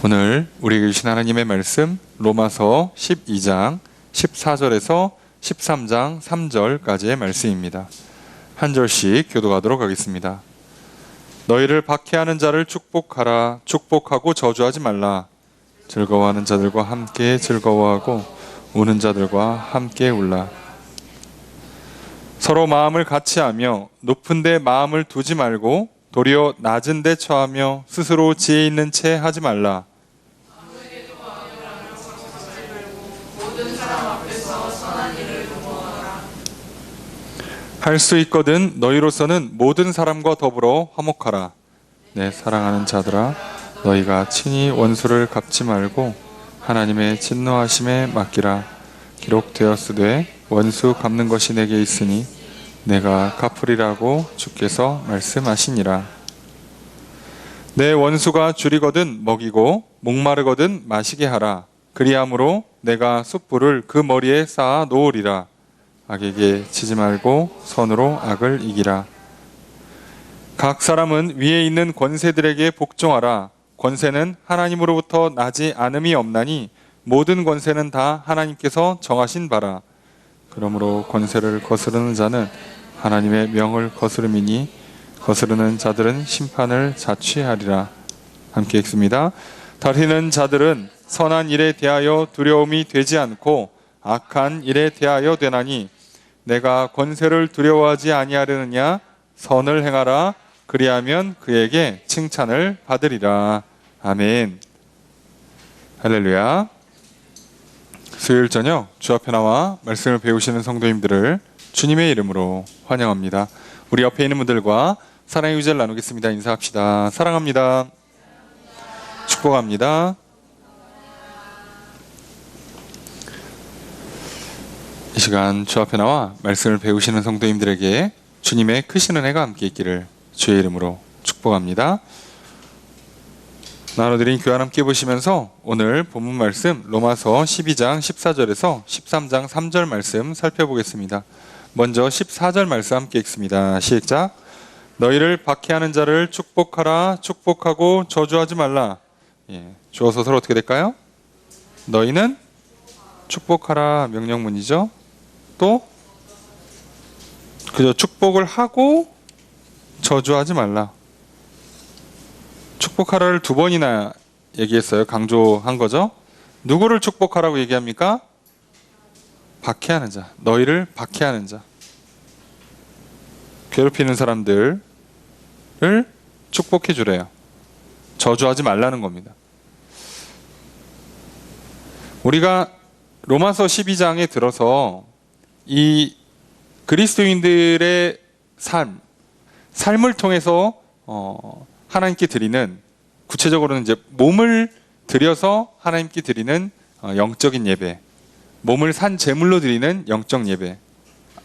오늘 우리에게 주신 하나님의 말씀 로마서 12장 14절에서 13장 3절까지의 말씀입니다. 한 절씩 교독하도록 하겠습니다. 너희를 박해하는 자를 축복하라. 축복하고 저주하지 말라. 즐거워하는 자들과 함께 즐거워하고 우는 자들과 함께 울라. 서로 마음을 같이하며 높은 데 마음을 두지 말고 도리어 낮은 데 처하며 스스로 지혜 있는 채 하지 말라. 할 수 있거든 너희로서는 모든 사람과 더불어 화목하라. 내 사랑하는 자들아, 너희가 친히 원수를 갚지 말고 하나님의 진노하심에 맡기라. 기록되었으되 원수 갚는 것이 내게 있으니 내가 갚으리라고 주께서 말씀하시니라. 내 원수가 줄이거든 먹이고 목마르거든 마시게 하라. 그리함으로 내가 숯불을 그 머리에 쌓아 놓으리라. 악에게 치지 말고 선으로 악을 이기라. 각 사람은 위에 있는 권세들에게 복종하라. 권세는 하나님으로부터 나지 않음이 없나니 모든 권세는 다 하나님께서 정하신 바라. 그러므로 권세를 거스르는 자는 하나님의 명을 거스름이니 거스르는 자들은 심판을 자취하리라. 함께 읽습니다. 다스리는 자들은 선한 일에 대하여 두려움이 되지 않고 악한 일에 대하여 되나니 내가 권세를 두려워하지 아니하려느냐. 선을 행하라. 그리하면 그에게 칭찬을 받으리라. 아멘. 할렐루야. 수요일 저녁 주 앞에 나와 말씀을 배우시는 성도님들을 주님의 이름으로 환영합니다. 우리 옆에 있는 분들과 사랑의 유제를 나누겠습니다. 인사합시다. 사랑합니다. 축복합니다. 이 시간 주 앞에 나와 말씀을 배우시는 성도님들에게 주님의 크신 은혜가 함께 있기를 주의 이름으로 축복합니다. 나눠드린 교환 함께 보시면서 오늘 본문 말씀 로마서 12장 14절에서 13장 3절 말씀 살펴보겠습니다. 먼저 14절 말씀 함께 읽습니다. 시작. 너희를 박해하는 자를 축복하라. 축복하고 저주하지 말라. 주어서서 어떻게 될까요? 너희는 축복하라 명령문이죠. 또 그저 축복을 하고 저주하지 말라. 축복하라를 두 번이나 얘기했어요. 강조한 거죠. 누구를 축복하라고 얘기합니까? 박해하는 자. 너희를 박해하는 자. 괴롭히는 사람들을 축복해 주래요. 저주하지 말라는 겁니다. 우리가 로마서 12장에 들어서 이 그리스도인들의 삶을 통해서 하나님께 드리는, 구체적으로는 이제 몸을 들여서 하나님께 드리는 영적인 예배, 몸을 산 제물로 드리는 영적 예배,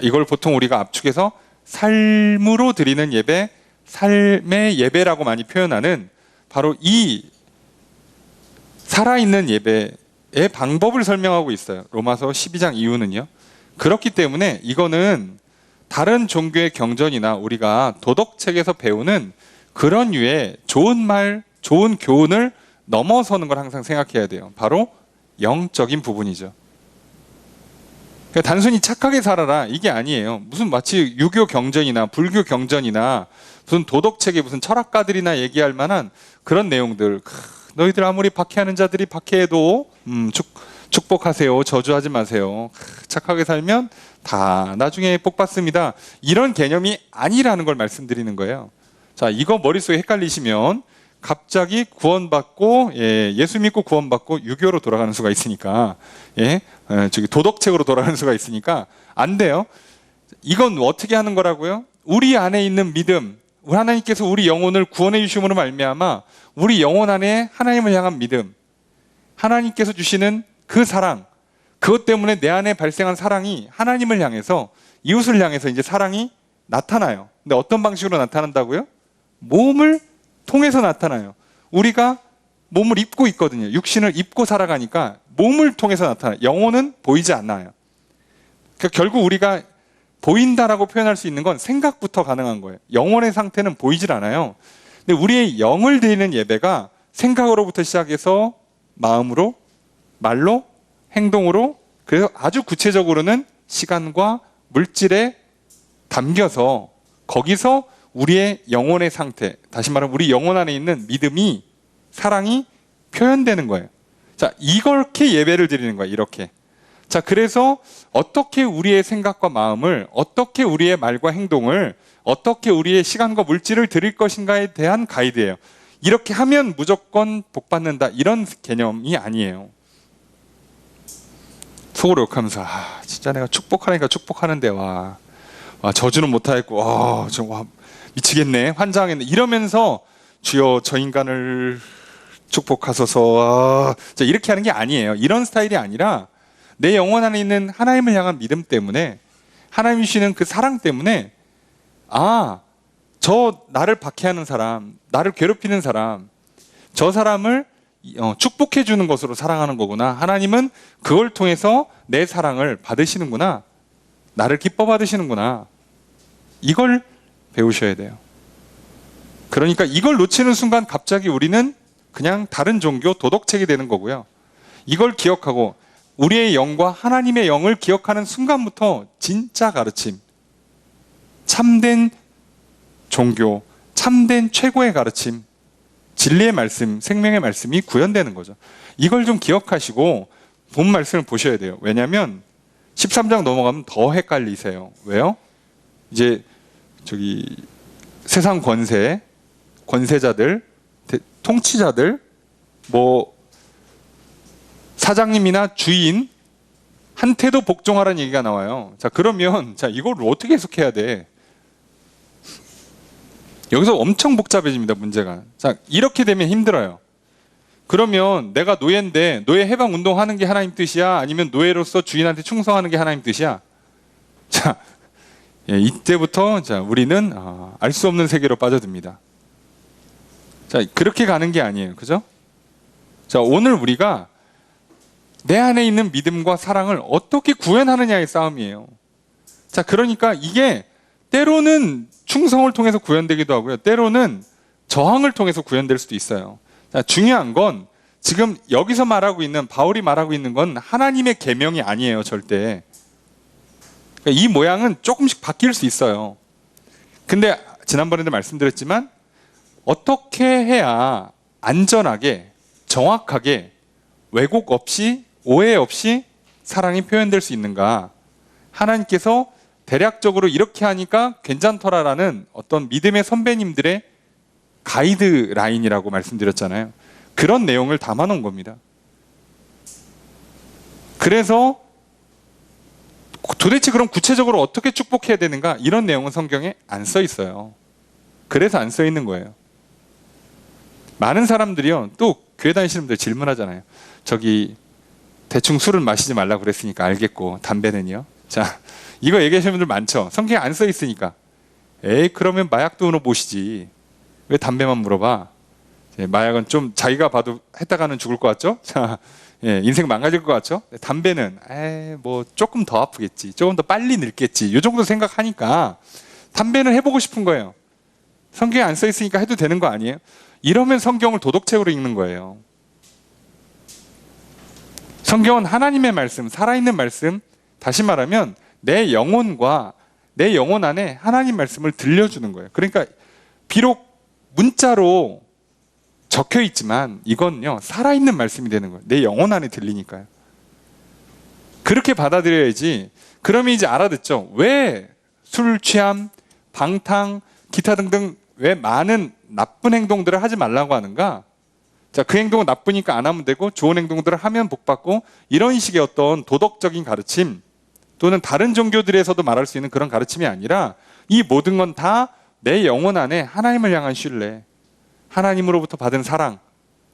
이걸 보통 우리가 압축해서 삶으로 드리는 예배, 삶의 예배라고 많이 표현하는 바로 이 살아있는 예배의 방법을 설명하고 있어요. 로마서 12장 이후는요. 그렇기 때문에 이거는 다른 종교의 경전이나 우리가 도덕책에서 배우는 그런 류의 좋은 말, 좋은 교훈을 넘어서는 걸 항상 생각해야 돼요. 바로 영적인 부분이죠. 그러니까 단순히 착하게 살아라 이게 아니에요. 무슨 마치 유교 경전이나 불교 경전이나 무슨 도덕책에 무슨 철학가들이나 얘기할 만한 그런 내용들, 너희들 아무리 박해하는 자들이 박해해도 축복하세요. 저주하지 마세요. 착하게 살면 다 나중에 복 받습니다. 이런 개념이 아니라는 걸 말씀드리는 거예요. 자, 이거 머릿속에 헷갈리시면 갑자기 구원받고 예수 믿고 구원받고 유교로 돌아가는 수가 있으니까 저기 도덕책으로 돌아가는 수가 있으니까 안 돼요. 이건 어떻게 하는 거라고요? 우리 안에 있는 믿음, 하나님께서 우리 영혼을 구원해 주심으로 말미암아 우리 영혼 안에 하나님을 향한 믿음, 하나님께서 주시는 그 사랑, 그것 때문에 내 안에 발생한 사랑이 하나님을 향해서, 이웃을 향해서 이제 사랑이 나타나요. 근데 어떤 방식으로 나타난다고요? 몸을 통해서 나타나요. 우리가 몸을 입고 있거든요. 육신을 입고 살아가니까 몸을 통해서 나타나요. 영혼은 보이지 않아요. 그러니까 결국 우리가 보인다라고 표현할 수 있는 건 생각부터 가능한 거예요. 영혼의 상태는 보이질 않아요. 근데 우리의 영을 드리는 예배가 생각으로부터 시작해서 마음으로, 말로, 행동으로, 그래서 아주 구체적으로는 시간과 물질에 담겨서 거기서 우리의 영혼의 상태, 다시 말하면 우리 영혼 안에 있는 믿음이, 사랑이 표현되는 거예요. 자, 이렇게 예배를 드리는 거예요. 이렇게. 자, 그래서 어떻게 우리의 생각과 마음을, 어떻게 우리의 말과 행동을, 어떻게 우리의 시간과 물질을 드릴 것인가에 대한 가이드예요. 이렇게 하면 무조건 복 받는다, 이런 개념이 아니에요. 속으로 욕하면서 진짜 내가 축복하니까 축복하는데 와 저주는 못하겠고 와 미치겠네, 환장하겠네 이러면서 주여 저 인간을 축복하소서 자, 이렇게 하는 게 아니에요. 이런 스타일이 아니라 내 영혼 안에 있는 하나님을 향한 믿음 때문에, 하나님이 주시는 그 사랑 때문에 저 나를 박해하는 사람, 나를 괴롭히는 사람, 저 사람을 축복해 주는 것으로 사랑하는 거구나. 하나님은 그걸 통해서 내 사랑을 받으시는구나. 나를 기뻐 받으시는구나. 이걸 배우셔야 돼요. 그러니까 이걸 놓치는 순간 갑자기 우리는 그냥 다른 종교 도덕책이 되는 거고요. 이걸 기억하고 우리의 영과 하나님의 영을 기억하는 순간부터 진짜 가르침, 참된 종교, 참된 최고의 가르침, 진리의 말씀, 생명의 말씀이 구현되는 거죠. 이걸 좀 기억하시고 본 말씀을 보셔야 돼요. 왜냐하면 13장 넘어가면 더 헷갈리세요. 왜요? 이제 세상 권세자들, 통치자들, 사장님이나 주인 한테도 복종하라는 얘기가 나와요. 자, 그러면 이걸 어떻게 해석해야 돼? 여기서 엄청 복잡해집니다, 문제가. 자, 이렇게 되면 힘들어요. 그러면 내가 노예인데 노예 해방 운동하는 게 하나님 뜻이야? 아니면 노예로서 주인한테 충성하는 게 하나님 뜻이야? 자, 이때부터 우리는 알 수 없는 세계로 빠져듭니다. 자, 그렇게 가는 게 아니에요. 그죠? 자, 오늘 우리가 내 안에 있는 믿음과 사랑을 어떻게 구현하느냐의 싸움이에요. 자, 그러니까 이게 때로는 충성을 통해서 구현되기도 하고요. 때로는 저항을 통해서 구현될 수도 있어요. 자, 중요한 건 지금 여기서 말하고 있는, 바울이 말하고 있는 건 하나님의 계명이 아니에요. 절대. 그러니까 이 모양은 조금씩 바뀔 수 있어요. 근데 지난번에도 말씀드렸지만 어떻게 해야 안전하게, 정확하게, 왜곡 없이, 오해 없이 사랑이 표현될 수 있는가? 하나님께서 대략적으로 이렇게 하니까 괜찮더라라는 어떤 믿음의 선배님들의 가이드라인이라고 말씀드렸잖아요. 그런 내용을 담아놓은 겁니다. 그래서 도대체 그럼 구체적으로 어떻게 축복해야 되는가? 이런 내용은 성경에 안 써 있어요. 그래서 안 써 있는 거예요. 많은 사람들이요, 또 교회 다니시는 분들 질문하잖아요. 대충 술을 마시지 말라고 그랬으니까 알겠고 담배는요? 자, 이거 얘기하시는 분들 많죠. 성경에 안 써 있으니까. 그러면 마약도 모시지. 왜 담배만 물어봐? 마약은 좀 자기가 봐도 했다가는 죽을 것 같죠? 자, 인생 망가질 것 같죠? 담배는 조금 더 아프겠지, 조금 더 빨리 늙겠지, 이 정도 생각하니까 담배는 해보고 싶은 거예요. 성경에 안 써 있으니까 해도 되는 거 아니에요? 이러면 성경을 도덕책으로 읽는 거예요. 성경은 하나님의 말씀, 살아있는 말씀, 다시 말하면 내 영혼과 내 영혼 안에 하나님 말씀을 들려주는 거예요. 그러니까 비록 문자로 적혀 있지만 이건요, 살아있는 말씀이 되는 거예요. 내 영혼 안에 들리니까요. 그렇게 받아들여야지. 그러면 이제 알아듣죠. 왜 술 취함, 방탕, 기타 등등 왜 많은 나쁜 행동들을 하지 말라고 하는가? 자, 그 행동은 나쁘니까 안 하면 되고 좋은 행동들을 하면 복받고, 이런 식의 어떤 도덕적인 가르침 또는 다른 종교들에서도 말할 수 있는 그런 가르침이 아니라 이 모든 건 다 내 영혼 안에 하나님을 향한 신뢰, 하나님으로부터 받은 사랑,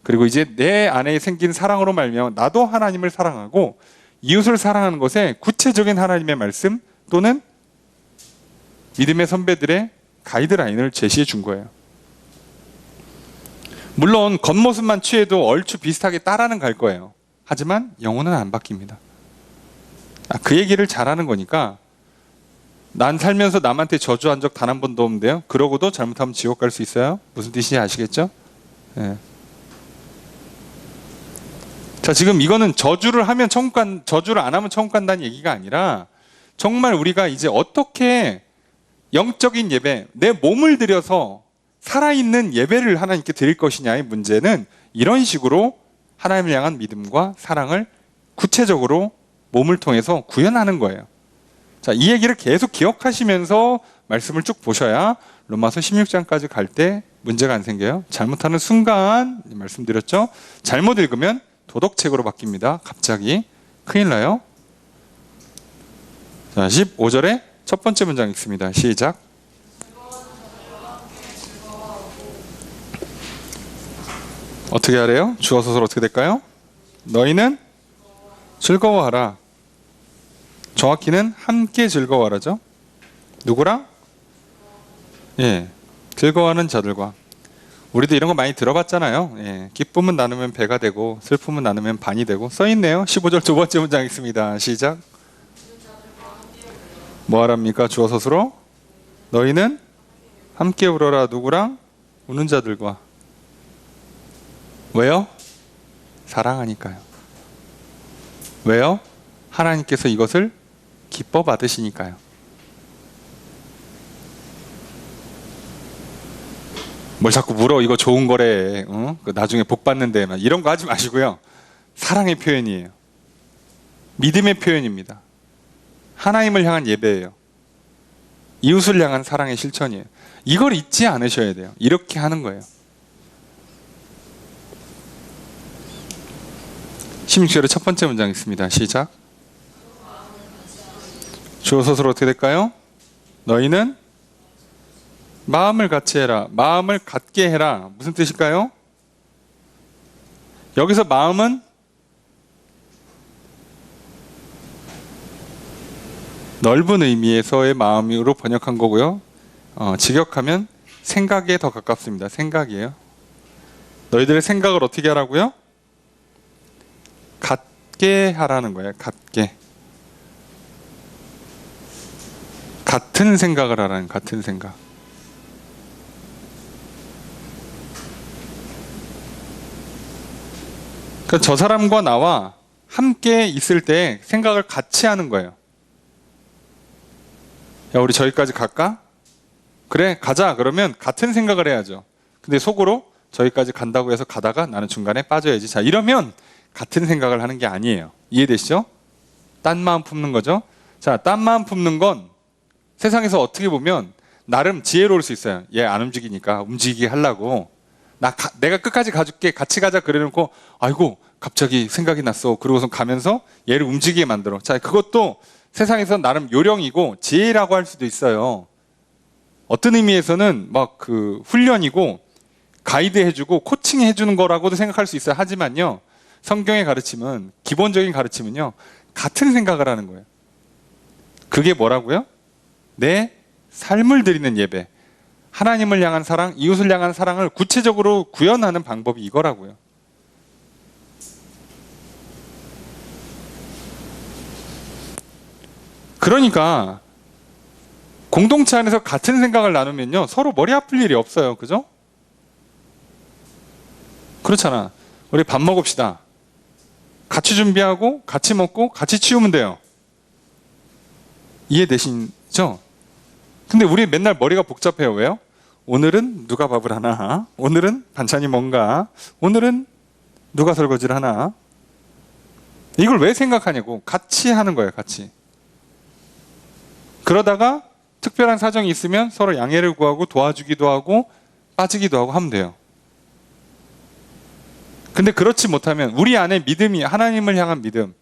그리고 이제 내 안에 생긴 사랑으로 말미암아 나도 하나님을 사랑하고 이웃을 사랑하는 것에 구체적인 하나님의 말씀 또는 믿음의 선배들의 가이드라인을 제시해 준 거예요. 물론 겉모습만 취해도 얼추 비슷하게 따라는 갈 거예요. 하지만 영혼은 안 바뀝니다. 그 얘기를 잘하는 거니까, 난 살면서 남한테 저주한 적 단 한 번도 없는데요, 그러고도 잘못하면 지옥 갈 수 있어요? 무슨 뜻인지 아시겠죠? 자, 지금 이거는 저주를 하면 천국 저주를 안 하면 천국 간다는 얘기가 아니라 정말 우리가 이제 어떻게 영적인 예배, 내 몸을 들여서 살아있는 예배를 하나님께 드릴 것이냐의 문제는 이런 식으로 하나님을 향한 믿음과 사랑을 구체적으로 몸을 통해서 구현하는 거예요. 자, 이 얘기를 계속 기억하시면서 말씀을 쭉 보셔야 로마서 16장까지 갈 때 문제가 안 생겨요. 잘못하는 순간 말씀드렸죠. 잘못 읽으면 도덕책으로 바뀝니다. 갑자기 큰일 나요. 자, 15절에 첫 번째 문장 읽습니다. 시작. 어떻게 하래요? 주어 서술 어떻게 될까요? 너희는 즐거워하라. 정확히는 함께 즐거워하라죠. 누구랑? 예, 즐거워하는 자들과. 우리도 이런 거 많이 들어봤잖아요. 예, 기쁨은 나누면 배가 되고 슬픔은 나누면 반이 되고 써있네요. 15절 두 번째 문장 읽습니다. 시작. 뭐 하랍니까? 주어 서술로 너희는 함께 울어라. 누구랑? 우는 자들과. 왜요? 사랑하니까요. 왜요? 하나님께서 이것을 기뻐 받으시니까요. 뭘 자꾸 물어. 이거 좋은 거래. 나중에 복 받는데 이런 거 하지 마시고요. 사랑의 표현이에요. 믿음의 표현입니다. 하나님을 향한 예배예요. 이웃을 향한 사랑의 실천이에요. 이걸 잊지 않으셔야 돼요. 이렇게 하는 거예요. 16절의 첫 번째 문장 있습니다. 시작. 주어 서술 어떻게 될까요? 너희는 마음을 같이 해라. 마음을 같게 해라. 무슨 뜻일까요? 여기서 마음은 넓은 의미에서의 마음으로 번역한 거고요. 직역하면 생각에 더 가깝습니다. 생각이에요. 너희들의 생각을 어떻게 하라고요? 같게 하라는 거예요. 같게. 같은 생각을 하라는, 같은 생각. 그러니까 저 사람과 나와 함께 있을 때 생각을 같이 하는 거예요. 야, 우리 저기까지 갈까? 그래, 가자. 그러면 같은 생각을 해야죠. 근데 속으로 저기까지 간다고 해서 가다가 나는 중간에 빠져야지. 자, 이러면 같은 생각을 하는 게 아니에요. 이해되시죠? 딴 마음 품는 거죠. 자, 딴 마음 품는 건 세상에서 어떻게 보면 나름 지혜로울 수 있어요. 얘 안 움직이니까 움직이게 하려고. 내가 끝까지 가줄게. 같이 가자. 그래놓고 아이고 갑자기 생각이 났어. 그러고서 가면서 얘를 움직이게 만들어. 자, 그것도 세상에서 나름 요령이고 지혜라고 할 수도 있어요. 어떤 의미에서는 막 그 훈련이고 가이드 해주고 코칭 해주는 거라고도 생각할 수 있어요. 하지만요, 성경의 가르침은, 기본적인 가르침은요, 같은 생각을 하는 거예요. 그게 뭐라고요? 내 삶을 드리는 예배, 하나님을 향한 사랑, 이웃을 향한 사랑을 구체적으로 구현하는 방법이 이거라고요. 그러니까 공동체 안에서 같은 생각을 나누면요, 서로 머리 아플 일이 없어요. 그죠? 그렇잖아. 우리 밥 먹읍시다. 같이 준비하고 같이 먹고 같이 치우면 돼요. 이해되시죠? 근데 우리 맨날 머리가 복잡해요. 왜요? 오늘은 누가 밥을 하나? 오늘은 반찬이 뭔가? 오늘은 누가 설거지를 하나? 이걸 왜 생각하냐고. 같이 하는 거예요. 같이. 그러다가 특별한 사정이 있으면 서로 양해를 구하고 도와주기도 하고 빠지기도 하고 하면 돼요. 근데 그렇지 못하면 우리 안에 믿음이, 하나님을 향한 믿음,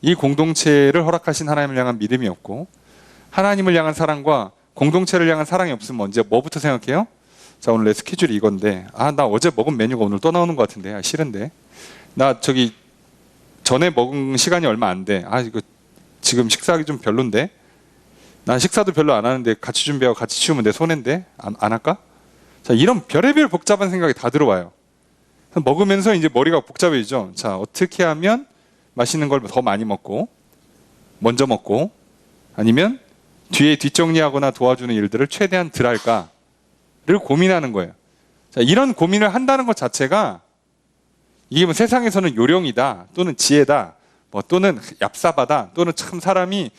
이 공동체를 허락하신 하나님을 향한 믿음이 없고 하나님을 향한 사랑과 공동체를 향한 사랑이 없으면 언제 뭐부터 생각해요? 자, 오늘 내 스케줄이 이건데, 나 어제 먹은 메뉴가 오늘 또 나오는 것 같은데, 싫은데, 나 저기 전에 먹은 시간이 얼마 안 돼, 이거 지금 식사하기 좀 별론데, 난 식사도 별로 안 하는데 같이 준비하고 같이 치우면 내 손해인데 안 할까? 자, 이런 별의별 복잡한 생각이 다 들어와요. 먹으면서 이제 머리가 복잡해지죠. 자, 어떻게 하면 맛있는 걸 더 많이 먹고 먼저 먹고, 아니면 뒤에 뒷정리하거나 도와주는 일들을 최대한 덜 할까를 고민하는 거예요. 자, 이런 고민을 한다는 것 자체가 이게 뭐 세상에서는 요령이다, 또는 지혜다, 뭐 또는 얍삽하다, 또는 참 사람이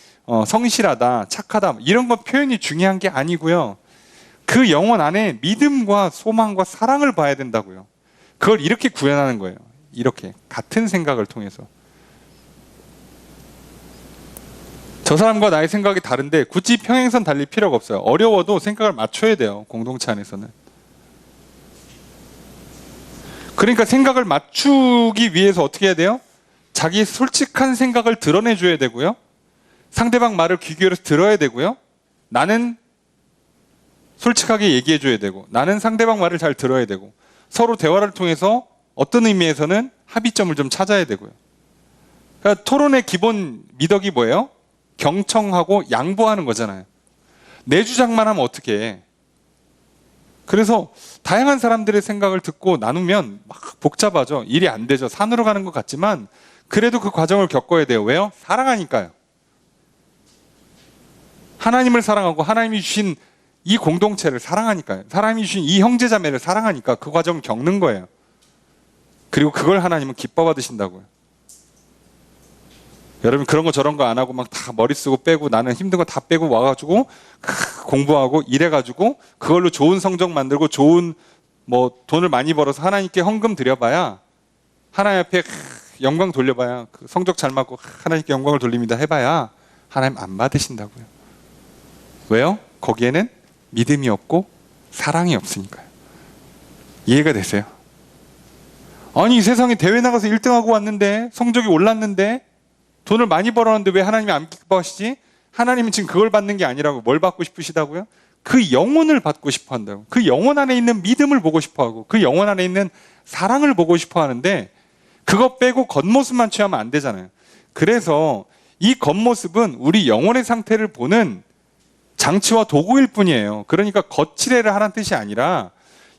성실하다, 착하다, 이런 건 표현이 중요한 게 아니고요. 그 영혼 안에 믿음과 소망과 사랑을 봐야 된다고요. 그걸 이렇게 구현하는 거예요. 이렇게 같은 생각을 통해서. 저 사람과 나의 생각이 다른데 굳이 평행선 달릴 필요가 없어요. 어려워도 생각을 맞춰야 돼요. 공동체 안에서는. 그러니까 생각을 맞추기 위해서 어떻게 해야 돼요? 자기 솔직한 생각을 드러내줘야 되고요. 상대방 말을 귀 기울여서 들어야 되고요. 나는 솔직하게 얘기해줘야 되고, 나는 상대방 말을 잘 들어야 되고, 서로 대화를 통해서 어떤 의미에서는 합의점을 좀 찾아야 되고요. 그러니까 토론의 기본 미덕이 뭐예요? 경청하고 양보하는 거잖아요. 내 주장만 하면 어떻게 해? 그래서 다양한 사람들의 생각을 듣고 나누면 막 복잡하죠. 일이 안 되죠. 산으로 가는 것 같지만 그래도 그 과정을 겪어야 돼요. 왜요? 사랑하니까요. 하나님을 사랑하고 하나님이 주신 이 공동체를 사랑하니까요. 하나님이 주신 이 형제자매를 사랑하니까 그 과정을 겪는 거예요. 그리고 그걸 하나님은 기뻐 받으신다고요. 여러분 그런 거 저런 거 안 하고 막 다 머리 쓰고 빼고 나는 힘든 거 다 빼고 와가지고 공부하고 일해가지고 그걸로 좋은 성적 만들고 좋은 뭐 돈을 많이 벌어서 하나님께 헌금 드려봐야, 하나님 앞에 영광 돌려봐야, 그 성적 잘 맞고 하나님께 영광을 돌립니다 해봐야 하나님 안 받으신다고요. 왜요? 거기에는 믿음이 없고 사랑이 없으니까요. 이해가 되세요? 아니 이 세상에 대회 나가서 1등하고 왔는데 성적이 올랐는데 돈을 많이 벌었는데 왜 하나님이 안 기뻐하시지? 하나님은 지금 그걸 받는 게 아니라고. 뭘 받고 싶으시다고요? 그 영혼을 받고 싶어 한다고. 그 영혼 안에 있는 믿음을 보고 싶어 하고, 그 영혼 안에 있는 사랑을 보고 싶어 하는데, 그거 빼고 겉모습만 취하면 안 되잖아요. 그래서 이 겉모습은 우리 영혼의 상태를 보는 장치와 도구일 뿐이에요. 그러니까 거칠애를 하라는 뜻이 아니라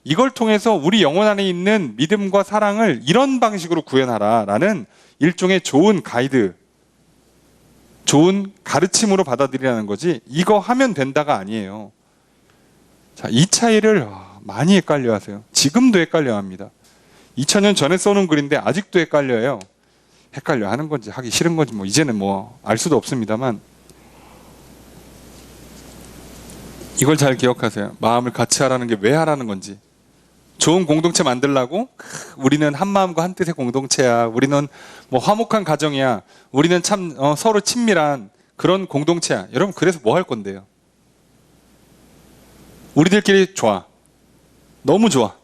이걸 통해서 우리 영혼 안에 있는 믿음과 사랑을 이런 방식으로 구현하라라는 일종의 좋은 가이드, 좋은 가르침으로 받아들이라는 거지, 이거 하면 된다가 아니에요. 자, 이 차이를 많이 헷갈려 하세요. 지금도 헷갈려 합니다. 2000년 전에 써놓은 글인데 아직도 헷갈려요. 헷갈려 하는 건지 하기 싫은 건지 뭐 이제는 뭐 알 수도 없습니다만, 이걸 잘 기억하세요. 마음을 같이 하라는 게 왜 하라는 건지. 좋은 공동체 만들라고? 우리는 한 마음과 한 뜻의 공동체야. 우리는 뭐 화목한 가정이야. 우리는 참 서로 친밀한 그런 공동체야. 여러분 그래서 뭐 할 건데요? 우리들끼리 좋아. 너무 좋아.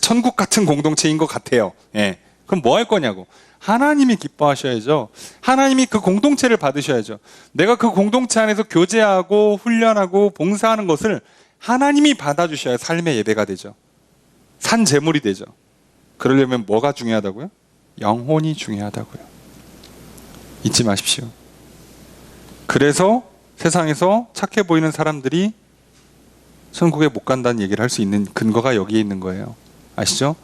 천국 같은 공동체인 것 같아요. 예. 그럼 뭐 할 거냐고. 하나님이 기뻐하셔야죠. 하나님이 그 공동체를 받으셔야죠. 내가 그 공동체 안에서 교제하고 훈련하고 봉사하는 것을 하나님이 받아주셔야 삶의 예배가 되죠. 산 제물이 되죠. 그러려면 뭐가 중요하다고요? 영혼이 중요하다고요. 잊지 마십시오. 그래서 세상에서 착해 보이는 사람들이 천국에 못 간다는 얘기를 할 수 있는 근거가 여기에 있는 거예요. 아시죠?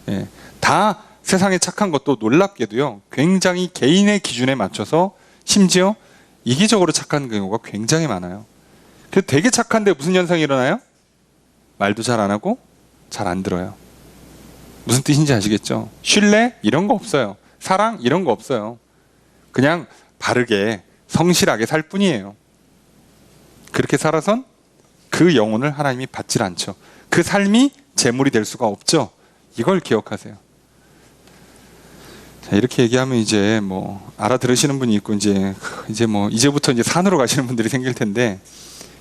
예. 다 세상에 착한 것도 놀랍게도요, 굉장히 개인의 기준에 맞춰서 심지어 이기적으로 착한 경우가 굉장히 많아요. 그래서 되게 착한데 무슨 현상이 일어나요? 말도 잘 안 하고 잘 안 들어요. 무슨 뜻인지 아시겠죠? 신뢰? 이런 거 없어요. 사랑? 이런 거 없어요. 그냥 바르게 성실하게 살 뿐이에요. 그렇게 살아선 그 영혼을 하나님이 받질 않죠. 그 삶이 재물이 될 수가 없죠. 이걸 기억하세요. 자, 이렇게 얘기하면 이제 뭐 알아들으시는 분이 있고 이제부터 이제 산으로 가시는 분들이 생길 텐데,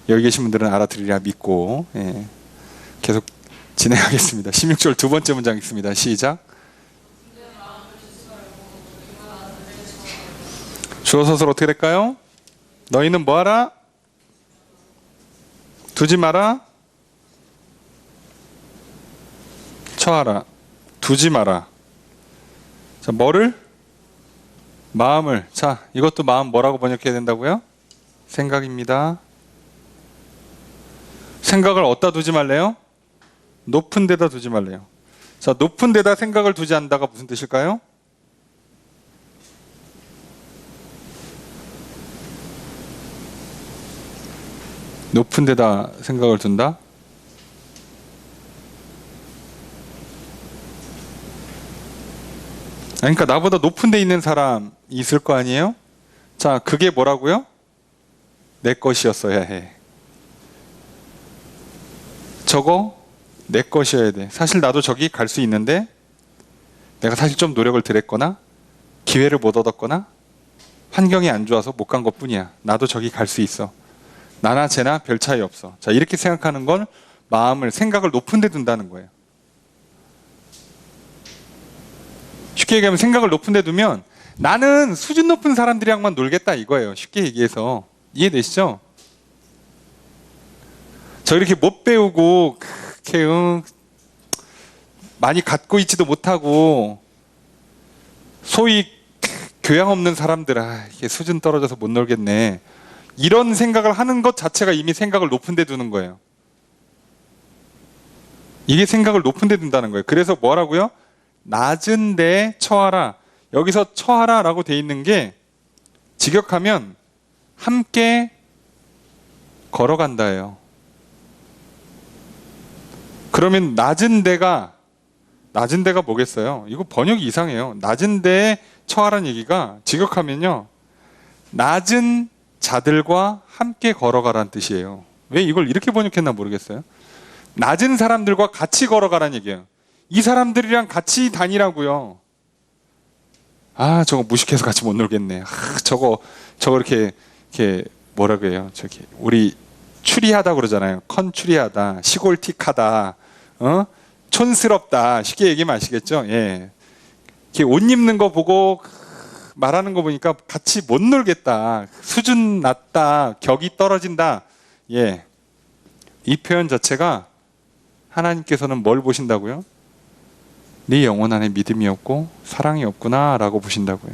여기 계신 분들은 알아들으리라 믿고 계속 진행하겠습니다. 16절 두 번째 문장 읽습니다. 시작. 주어 서술 어떻게 될까요? 너희는 뭐하라? 두지 마라? 처하라. 두지 마라. 자, 뭐를? 마음을. 자, 이것도 마음 뭐라고 번역해야 된다고요? 생각입니다. 생각을 어디다 두지 말래요? 높은 데다 두지 말래요. 자, 높은 데다 생각을 두지 않는다가 무슨 뜻일까요? 높은 데다 생각을 둔다? 그러니까 나보다 높은 데 있는 사람이 있을 거 아니에요? 자, 그게 뭐라고요? 내 것이었어야 해. 저거 내 것이어야 돼. 사실 나도 저기 갈 수 있는데 내가 사실 좀 노력을 들였거나 기회를 못 얻었거나 환경이 안 좋아서 못 간 것뿐이야. 나도 저기 갈 수 있어. 나나 쟤나 별 차이 없어. 자, 이렇게 생각하는 건 마음을, 생각을 높은 데 둔다는 거예요. 쉽게 얘기하면 생각을 높은 데 두면 나는 수준 높은 사람들이랑만 놀겠다 이거예요. 쉽게 얘기해서. 이해되시죠? 저 이렇게 못 배우고 그렇게 많이 갖고 있지도 못하고 소위 교양 없는 사람들, 이게 수준 떨어져서 못 놀겠네, 이런 생각을 하는 것 자체가 이미 생각을 높은 데 두는 거예요. 이게 생각을 높은 데 둔다는 거예요. 그래서 뭐라고요? 낮은 데에 처하라. 여기서 처하라 라고 돼 있는 게 직역하면 함께 걸어간다예요. 그러면 낮은 데가 뭐겠어요? 이거 번역이 이상해요. 낮은 데에 처하라는 얘기가 직역하면요, 낮은 자들과 함께 걸어가라는 뜻이에요. 왜 이걸 이렇게 번역했나 모르겠어요. 낮은 사람들과 같이 걸어가라는 얘기예요. 이 사람들이랑 같이 다니라고요. 저거 무식해서 같이 못 놀겠네. 저거 이렇게 뭐라고 해요? 저기 우리 추리하다 그러잖아요. 컨추리하다, 시골틱하다, 촌스럽다. 쉽게 얘기하면 아시겠죠? 예. 이렇게 옷 입는 거 보고 말하는 거 보니까 같이 못 놀겠다. 수준 낮다. 격이 떨어진다. 예. 이 표현 자체가 하나님께서는 뭘 보신다고요? 네 영혼 안에 믿음이 없고 사랑이 없구나 라고 보신다고요.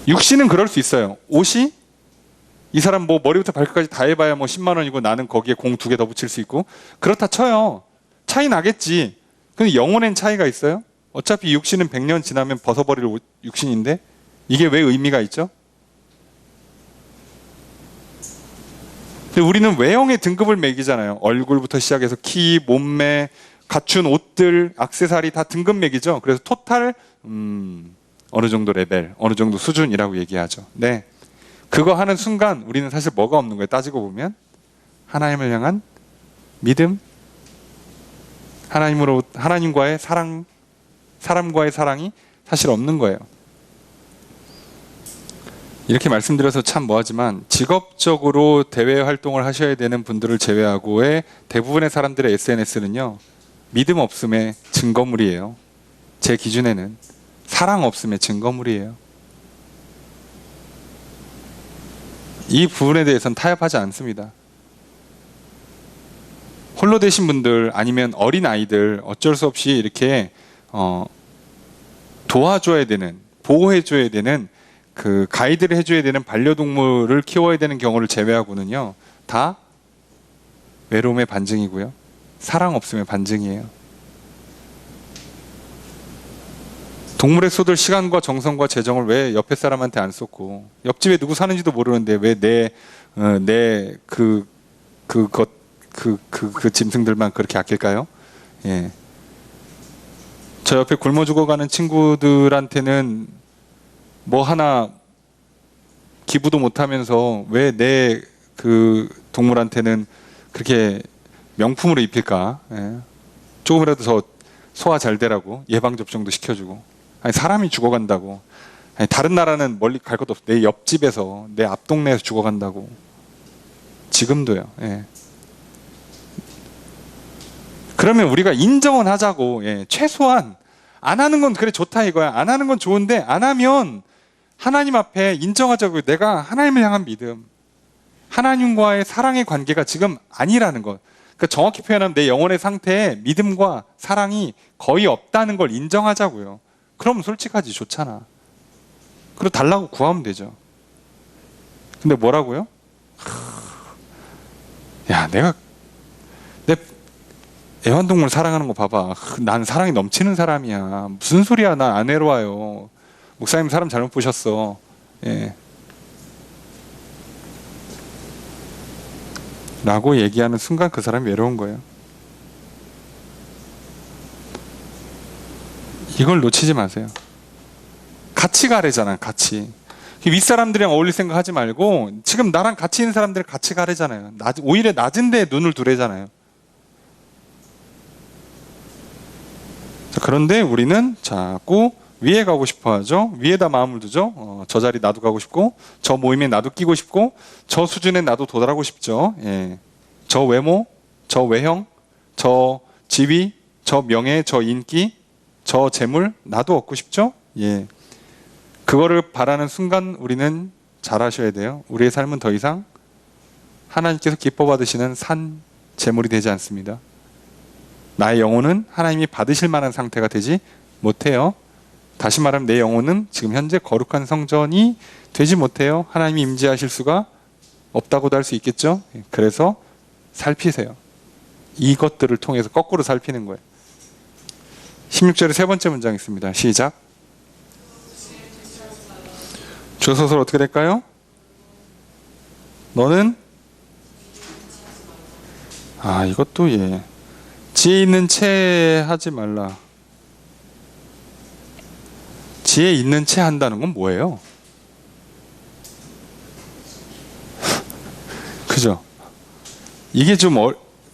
육신은 그럴 수 있어요. 옷이 이 사람 뭐 머리부터 발끝까지 다 해봐야 뭐 10만 원이고 나는 거기에 공 2개 더 붙일 수 있고 그렇다 쳐요. 차이 나겠지. 근데 영혼엔 차이가 있어요? 어차피 육신은 100년 지나면 벗어버릴 육신인데 이게 왜 의미가 있죠? 근데 우리는 외형의 등급을 매기잖아요. 얼굴부터 시작해서 키, 몸매, 갖춘 옷들, 액세서리 다 등급 매기죠. 그래서 토탈 어느 정도 레벨, 어느 정도 수준이라고 얘기하죠. 네, 그거 하는 순간 우리는 사실 뭐가 없는 거예요. 따지고 보면 하나님을 향한 믿음, 하나님과의 사랑, 사람과의 사랑이 사실 없는 거예요. 이렇게 말씀드려서 참 뭐하지만 직업적으로 대외 활동을 하셔야 되는 분들을 제외하고의 대부분의 사람들의 SNS는요, 믿음 없음의 증거물이에요. 제 기준에는 사랑 없음의 증거물이에요. 이 부분에 대해서는 타협하지 않습니다. 홀로 되신 분들 아니면 어린 아이들 어쩔 수 없이 이렇게 도와줘야 되는, 보호해줘야 되는, 그 가이드를 해줘야 되는 반려동물을 키워야 되는 경우를 제외하고는요, 다 외로움의 반증이고요, 사랑 없음의 반증이에요. 동물에 쏟을 시간과 정성과 재정을 왜 옆에 사람한테 안 쏟고, 옆집에 누구 사는지도 모르는데 왜 내 그 짐승들만 그렇게 아낄까요? 예. 저 옆에 굶어 죽어가는 친구들한테는 뭐 하나 기부도 못하면서 왜 내 그 동물한테는 그렇게 명품으로 입힐까? 예. 조금이라도 더 소화 잘 되라고 예방접종도 시켜주고. 아니, 사람이 죽어간다고. 아니, 다른 나라는 멀리 갈 것도 없어. 내 옆집에서, 내 앞동네에서 죽어간다고. 지금도요. 예. 그러면 우리가 인정은 하자고. 예. 최소한 안 하는 건 그래 좋다 이거야. 안 하는 건 좋은데 안 하면 하나님 앞에 인정하자고요. 내가 하나님을 향한 믿음, 하나님과의 사랑의 관계가 지금 아니라는 것. 그러니까 정확히 표현하면 내 영혼의 상태에 믿음과 사랑이 거의 없다는 걸 인정하자고요. 그럼 솔직하지, 좋잖아. 그리고 달라고 구하면 되죠. 근데 뭐라고요? 야, 내가 내 애완동물 사랑하는 거 봐봐. 난 사랑이 넘치는 사람이야. 무슨 소리야. 난 안 외로워요. 목사님 사람 잘못 보셨어. 예. 라고 얘기하는 순간 그 사람이 외로운 거예요. 이걸 놓치지 마세요. 같이 가래잖아, 같이. 윗사람들이랑 어울릴 생각 하지 말고 지금 나랑 같이 있는 사람들 같이 가래잖아요. 오히려 낮은 데에 눈을 두래잖아요. 자, 그런데 우리는 자꾸 위에 가고 싶어 하죠. 위에다 마음을 두죠. 저 자리 나도 가고 싶고, 저 모임에 나도 끼고 싶고, 저 수준에 나도 도달하고 싶죠. 예. 저 외모, 저 외형, 저 지위, 저 명예, 저 인기, 저 재물, 나도 얻고 싶죠. 예. 그거를 바라는 순간 우리는 잘하셔야 돼요. 우리의 삶은 더 이상 하나님께서 기뻐 받으시는 산 재물이 되지 않습니다. 나의 영혼은 하나님이 받으실 만한 상태가 되지 못해요. 다시 말하면 내 영혼은 지금 현재 거룩한 성전이 되지 못해요. 하나님이 임재하실 수가 없다고도 할 수 있겠죠. 그래서 살피세요. 이것들을 통해서 거꾸로 살피는 거예요. 16절의 세 번째 문장 있습니다. 시작. 주소설 어떻게 될까요? 너는 이것도 예. 지혜 있는 채 하지 말라. 지혜 있는 채 한다는 건 뭐예요? 그죠? 이게 좀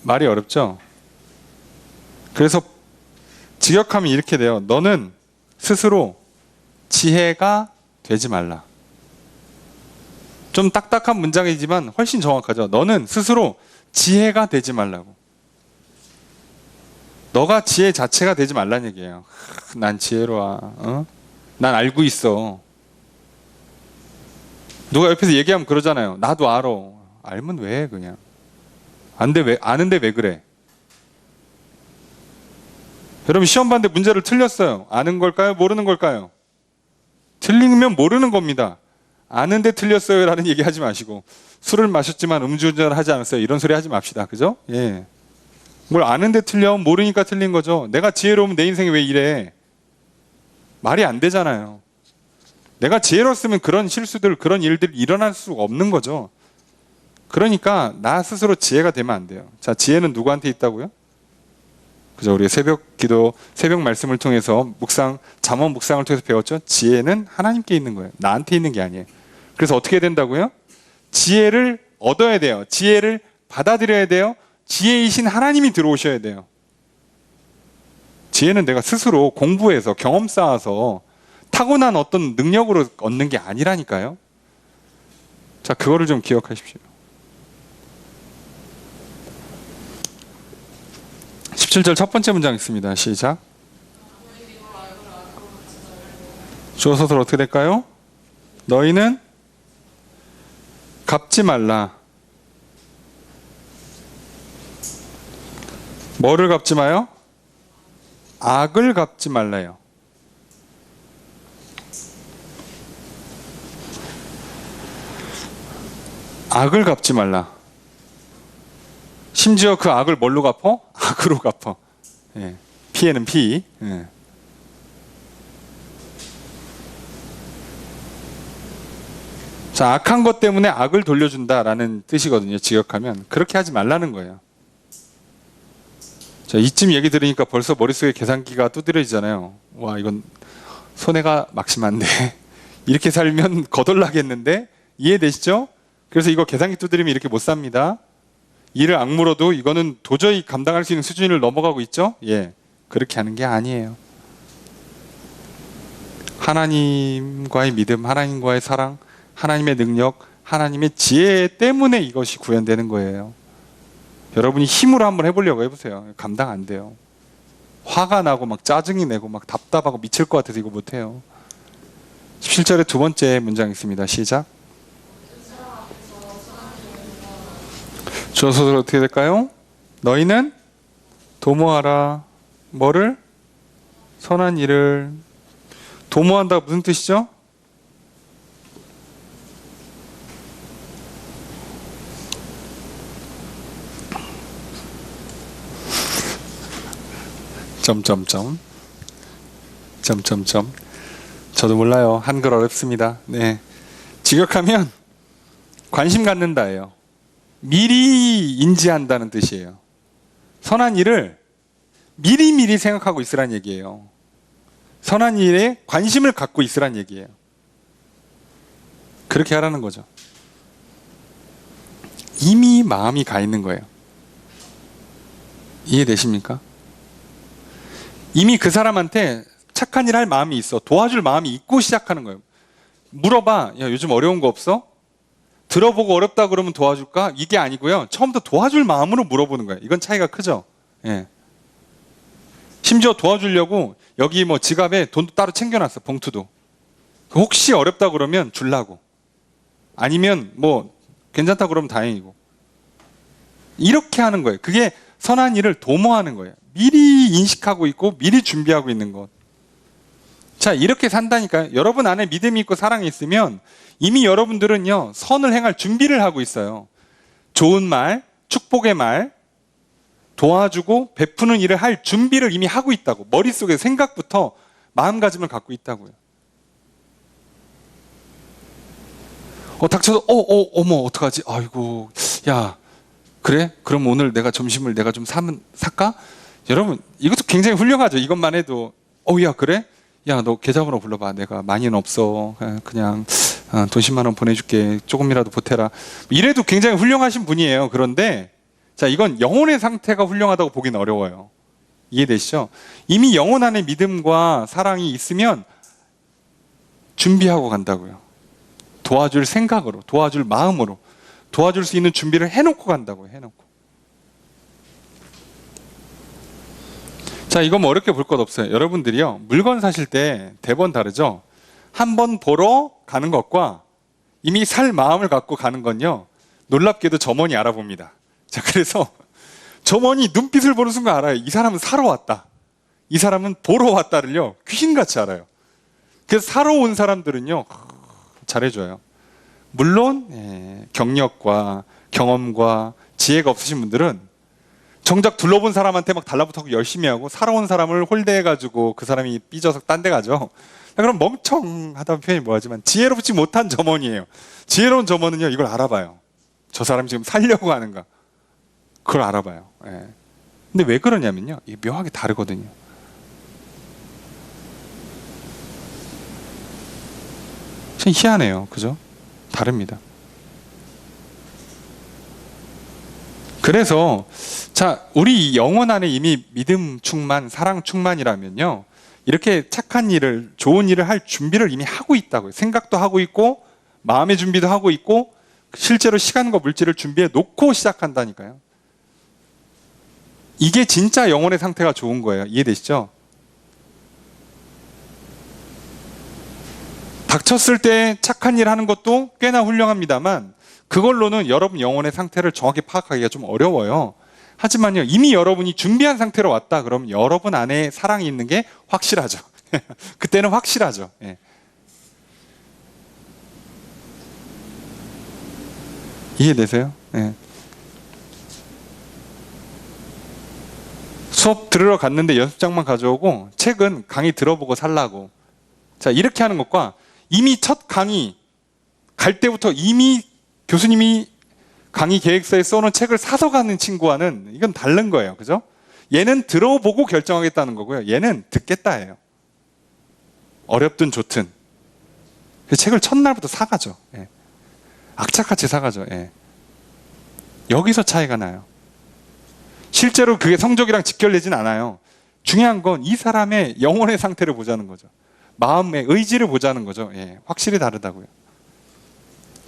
말이 어렵죠? 그래서 직역하면 이렇게 돼요. 너는 스스로 지혜가 되지 말라. 좀 딱딱한 문장이지만 훨씬 정확하죠. 너는 스스로 지혜가 되지 말라고. 너가 지혜 자체가 되지 말라는 얘기예요. 난 지혜로워. 난 알고 있어. 누가 옆에서 얘기하면 그러잖아요. 나도 알아. 알면 왜 해, 그냥. 아는데 왜 그래? 여러분 시험 봤는데 문제를 틀렸어요. 아는 걸까요? 모르는 걸까요? 틀리면 모르는 겁니다. 아는데 틀렸어요 라는 얘기 하지 마시고, 술을 마셨지만 음주운전을 하지 않았어요 이런 소리 하지 맙시다. 그죠? 예. 뭘 아는데 틀려? 모르니까 틀린 거죠. 내가 지혜로우면 내 인생이 왜 이래? 말이 안 되잖아요. 내가 지혜로웠으면 그런 실수들, 그런 일들이 일어날 수가 없는 거죠. 그러니까 나 스스로 지혜가 되면 안 돼요. 자, 지혜는 누구한테 있다고요? 그죠? 우리 새벽 기도, 새벽 말씀을 통해서 잠언 묵상을 통해서 배웠죠? 지혜는 하나님께 있는 거예요. 나한테 있는 게 아니에요. 그래서 어떻게 된다고요? 지혜를 얻어야 돼요. 지혜를 받아들여야 돼요. 지혜이신 하나님이 들어오셔야 돼요. 지혜는 내가 스스로 공부해서 경험 쌓아서 타고난 어떤 능력으로 얻는 게 아니라니까요. 자, 그거를 좀 기억하십시오. 17절 첫 번째 문장 있습니다. 시작. 주어서들 어떻게 될까요? 너희는 갚지 말라. 뭐를 갚지 마요? 악을 갚지 말라요. 악을 갚지 말라. 심지어 그 악을 뭘로 갚어? 악으로 갚어. 예. 피해는 피. 예. 자, 악한 것 때문에 악을 돌려준다라는 뜻이거든요. 직역하면. 그렇게 하지 말라는 거예요. 자, 이쯤 얘기 들으니까 벌써 머릿속에 계산기가 두드려지잖아요. 와, 이건 손해가 막심한데 이렇게 살면 거덜나겠는데? 이해되시죠? 그래서 이거 계산기 두드리면 이렇게 못 삽니다. 이를 악물어도 이거는 도저히 감당할 수 있는 수준을 넘어가고 있죠? 예, 그렇게 하는 게 아니에요. 하나님과의 믿음, 하나님과의 사랑, 하나님의 능력, 하나님의 지혜 때문에 이것이 구현되는 거예요. 여러분이 힘으로 한번 해보려고 해보세요. 감당 안 돼요. 화가 나고 막 짜증이 내고 막 답답하고 미칠 것 같아서 이거 못해요. 17절에 두 번째 문장 있습니다. 시작. 주어서들 어떻게 될까요? 너희는 도모하라. 뭐를? 선한 일을. 도모한다 무슨 뜻이죠? 점점점. 저도 몰라요. 한글 어렵습니다. 네. 직역하면 관심 갖는다예요. 미리 인지한다는 뜻이에요. 선한 일을 미리미리 생각하고 있으란 얘기예요. 선한 일에 관심을 갖고 있으란 얘기예요. 그렇게 하라는 거죠. 이미 마음이 가 있는 거예요. 이해되십니까? 이미 그 사람한테 착한 일 할 마음이 있어. 도와줄 마음이 있고 시작하는 거예요. 물어봐. 야, 요즘 어려운 거 없어? 들어보고 어렵다 그러면 도와줄까? 이게 아니고요. 처음부터 도와줄 마음으로 물어보는 거예요. 이건 차이가 크죠? 예. 심지어 도와주려고 여기 뭐 지갑에 돈도 따로 챙겨놨어. 봉투도. 혹시 어렵다 그러면 줄라고. 아니면 뭐 괜찮다 그러면 다행이고. 이렇게 하는 거예요. 그게 선한 일을 도모하는 거예요. 미리 인식하고 있고 미리 준비하고 있는 것. 자, 이렇게 산다니까요. 여러분 안에 믿음이 있고 사랑이 있으면 이미 여러분들은요, 선을 행할 준비를 하고 있어요. 좋은 말, 축복의 말, 도와주고 베푸는 일을 할 준비를 이미 하고 있다고. 머릿속에 생각부터 마음가짐을 갖고 있다고요. 닥쳐서 어머 어떡하지? 아이고, 야, 그래? 그럼 오늘 내가 점심을 내가 좀 살까? 여러분, 이것도 굉장히 훌륭하죠. 이것만 해도 야, 그래? 야, 너 계좌번호 불러봐. 내가 많이는 없어. 그냥 돈 10만 원 보내줄게. 조금이라도 보태라. 이래도 굉장히 훌륭하신 분이에요. 그런데 자, 이건 영혼의 상태가 훌륭하다고 보기는 어려워요. 이해되시죠? 이미 영혼 안에 믿음과 사랑이 있으면 준비하고 간다고요. 도와줄 생각으로, 도와줄 마음으로, 도와줄 수 있는 준비를 해놓고 간다고요. 해놓고. 자, 이건 뭐 어렵게 볼 것 없어요. 여러분들이요, 물건 사실 때 대번 다르죠? 한 번 보러 가는 것과 이미 살 마음을 갖고 가는 건요, 놀랍게도 점원이 알아봅니다. 자, 그래서 점원이 눈빛을 보는 순간 알아요. 이 사람은 사러 왔다. 이 사람은 보러 왔다를요, 귀신같이 알아요. 그래서 사러 온 사람들은요, 잘해줘요. 물론 경력과 경험과 지혜가 없으신 분들은 정작 둘러본 사람한테 막 달라붙고 열심히 하고, 사러 온 사람을 홀대해가지고 그 사람이 삐져서 딴 데 가죠. 그럼 멍청하다는 표현이 뭐하지만 지혜롭지 못한 점원이에요. 지혜로운 점원은요, 이걸 알아봐요. 저 사람이 지금 살려고 하는가, 그걸 알아봐요. 근데 왜 그러냐면요, 이게 묘하게 다르거든요. 참 희한해요. 그죠? 다릅니다. 그래서 자, 우리 영혼 안에 이미 믿음 충만, 사랑 충만이라면요, 이렇게 착한 일을, 좋은 일을 할 준비를 이미 하고 있다고요. 생각도 하고 있고 마음의 준비도 하고 있고 실제로 시간과 물질을 준비해 놓고 시작한다니까요. 이게 진짜 영혼의 상태가 좋은 거예요. 이해되시죠? 닥쳤을 때 착한 일 하는 것도 꽤나 훌륭합니다만 그걸로는 여러분 영혼의 상태를 정확히 파악하기가 좀 어려워요. 하지만요, 이미 여러분이 준비한 상태로 왔다 그러면 여러분 안에 사랑이 있는 게 확실하죠. 그때는 확실하죠. 이해되세요? 수업 들으러 갔는데 연습장만 가져오고 책은 강의 들어보고 살라고. 자, 이렇게 하는 것과 이미 첫 강의 갈 때부터 이미 교수님이 강의 계획서에 써놓은 책을 사서 가는 친구와는 이건 다른 거예요. 그죠? 얘는 들어보고 결정하겠다는 거고요. 얘는 듣겠다예요. 어렵든 좋든. 그 책을 첫날부터 사가죠. 악착같이 사가죠. 여기서 차이가 나요. 실제로 그게 성적이랑 직결되진 않아요. 중요한 건 이 사람의 영혼의 상태를 보자는 거죠. 마음의 의지를 보자는 거죠. 확실히 다르다고요.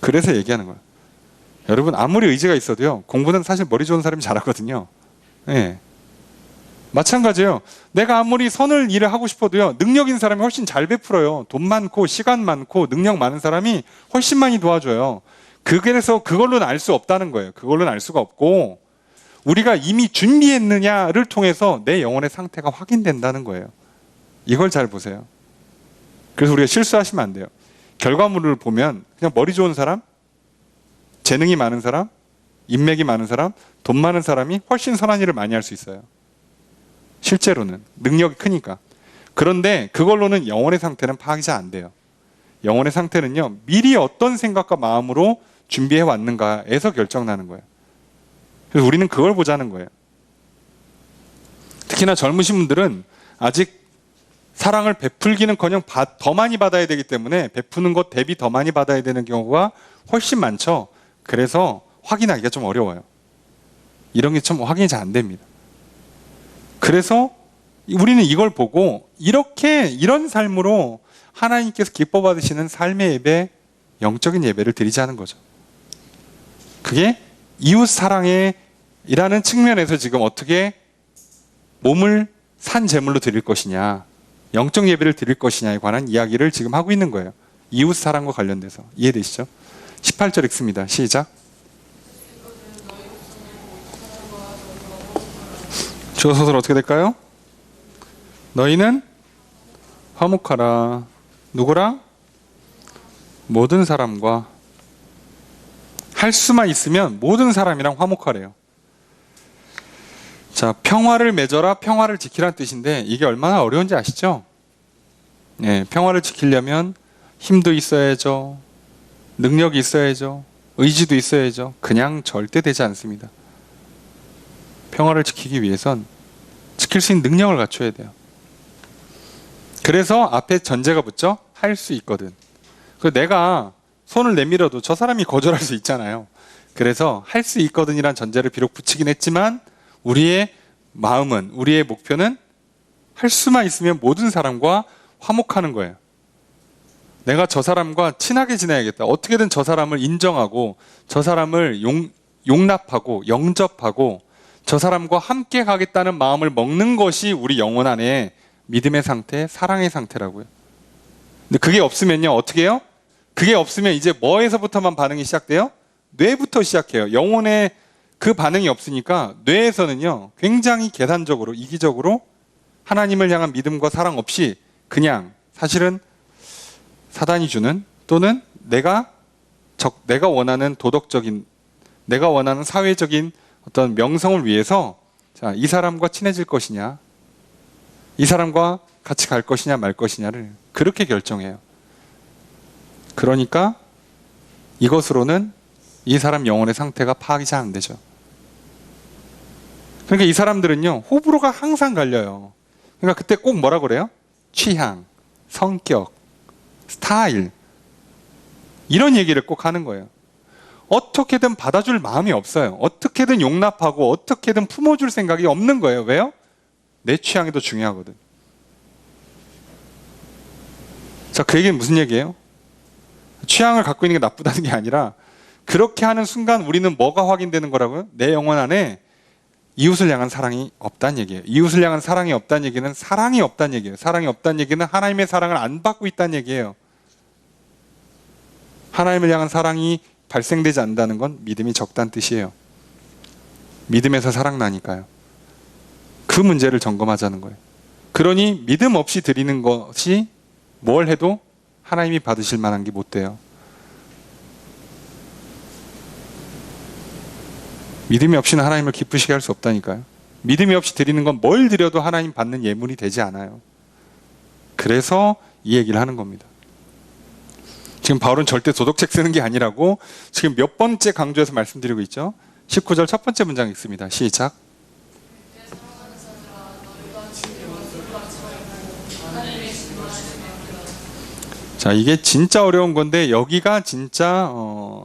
그래서 얘기하는 거예요. 여러분, 아무리 의지가 있어도요, 공부는 사실 머리 좋은 사람이 잘하거든요. 마찬가지예요. 내가 아무리 선을 일을 하고 싶어도요, 능력 있는 사람이 훨씬 잘 베풀어요. 돈 많고 시간 많고 능력 많은 사람이 훨씬 많이 도와줘요. 그래서 그걸로는 알 수 없다는 거예요. 그걸로는 알 수가 없고, 우리가 이미 준비했느냐를 통해서 내 영혼의 상태가 확인된다는 거예요. 이걸 잘 보세요. 그래서 우리가 실수하시면 안 돼요. 결과물을 보면 그냥 머리 좋은 사람, 재능이 많은 사람, 인맥이 많은 사람, 돈 많은 사람이 훨씬 선한 일을 많이 할 수 있어요. 실제로는 능력이 크니까. 그런데 그걸로는 영혼의 상태는 파악이 잘 안 돼요. 영혼의 상태는요, 미리 어떤 생각과 마음으로 준비해 왔는가에서 결정나는 거예요. 그래서 우리는 그걸 보자는 거예요. 특히나 젊으신 분들은 아직 사랑을 베풀기는커녕 더 많이 받아야 되기 때문에 베푸는 것 대비 더 많이 받아야 되는 경우가 훨씬 많죠. 그래서 확인하기가 좀 어려워요. 이런 게 좀 확인이 잘 안 됩니다. 그래서 우리는 이걸 보고 이런 삶으로 하나님께서 기뻐 받으시는 삶의 예배, 영적인 예배를 드리자는 거죠. 그게 이웃 사랑이라는 측면에서 지금 어떻게 몸을 산 제물로 드릴 것이냐, 영적 예배를 드릴 것이냐에 관한 이야기를 지금 하고 있는 거예요. 이웃 사랑과 관련돼서. 이해되시죠? 18절 읽습니다. 시작. 주어 서술 어떻게 될까요? 너희는 화목하라. 누구랑? 모든 사람과. 할 수만 있으면 모든 사람이랑 화목하래요. 자, 평화를 맺어라, 평화를 지키라는 뜻인데 이게 얼마나 어려운지 아시죠? 네, 평화를 지키려면 힘도 있어야죠. 능력이 있어야죠. 의지도 있어야죠. 그냥 절대 되지 않습니다. 평화를 지키기 위해선 지킬 수 있는 능력을 갖춰야 돼요. 그래서 앞에 전제가 붙죠? 할 수 있거든. 내가 손을 내밀어도 저 사람이 거절할 수 있잖아요. 그래서 할 수 있거든이란 전제를 비록 붙이긴 했지만 우리의 마음은, 우리의 목표는 할 수만 있으면 모든 사람과 화목하는 거예요. 내가 저 사람과 친하게 지내야겠다. 어떻게든 저 사람을 인정하고 저 사람을 용납하고 영접하고 저 사람과 함께 가겠다는 마음을 먹는 것이 우리 영혼 안에 믿음의 상태, 사랑의 상태라고요. 근데 그게 없으면요, 어떻게 해요? 그게 없으면 이제 뭐에서부터만 반응이 시작돼요? 뇌부터 시작해요. 영혼에 그 반응이 없으니까 뇌에서는요, 굉장히 계산적으로, 이기적으로 하나님을 향한 믿음과 사랑 없이 그냥 사실은 사단이 주는 또는 내가 원하는 도덕적인, 내가 원하는 사회적인 어떤 명성을 위해서 자, 이 사람과 친해질 것이냐, 이 사람과 같이 갈 것이냐 말 것이냐를 그렇게 결정해요. 그러니까 이것으로는 이 사람 영혼의 상태가 파악이 잘 안 되죠. 그러니까 이 사람들은요, 호불호가 항상 갈려요. 그러니까 그때 꼭 뭐라 그래요? 취향, 성격, 스타일, 이런 얘기를 꼭 하는 거예요. 어떻게든 받아줄 마음이 없어요. 어떻게든 용납하고 어떻게든 품어줄 생각이 없는 거예요. 왜요? 내 취향이 더 중요하거든. 자, 그 얘기는 무슨 얘기예요? 취향을 갖고 있는 게 나쁘다는 게 아니라 그렇게 하는 순간 우리는 뭐가 확인되는 거라고요? 내 영혼 안에 이웃을 향한 사랑이 없다는 얘기예요. 이웃을 향한 사랑이 없다는 얘기는 사랑이 없다는 얘기예요. 사랑이 없다는 얘기는 하나님의 사랑을 안 받고 있다는 얘기예요. 하나님을 향한 사랑이 발생되지 않는다는 건 믿음이 적다는 뜻이에요. 믿음에서 사랑 나니까요. 그 문제를 점검하자는 거예요. 그러니 믿음 없이 드리는 것이 뭘 해도 하나님이 받으실 만한 게 못 돼요. 믿음이 없이는 하나님을 기쁘시게 할 수 없다니까요. 믿음이 없이 드리는 건 뭘 드려도 하나님 받는 예물이 되지 않아요. 그래서 이 얘기를 하는 겁니다. 지금 바울은 절대 도덕책 쓰는 게 아니라고 지금 몇 번째 강조해서 말씀드리고 있죠. 19절 첫 번째 문장 읽습니다. 시작. 자, 이게 진짜 어려운 건데 여기가 진짜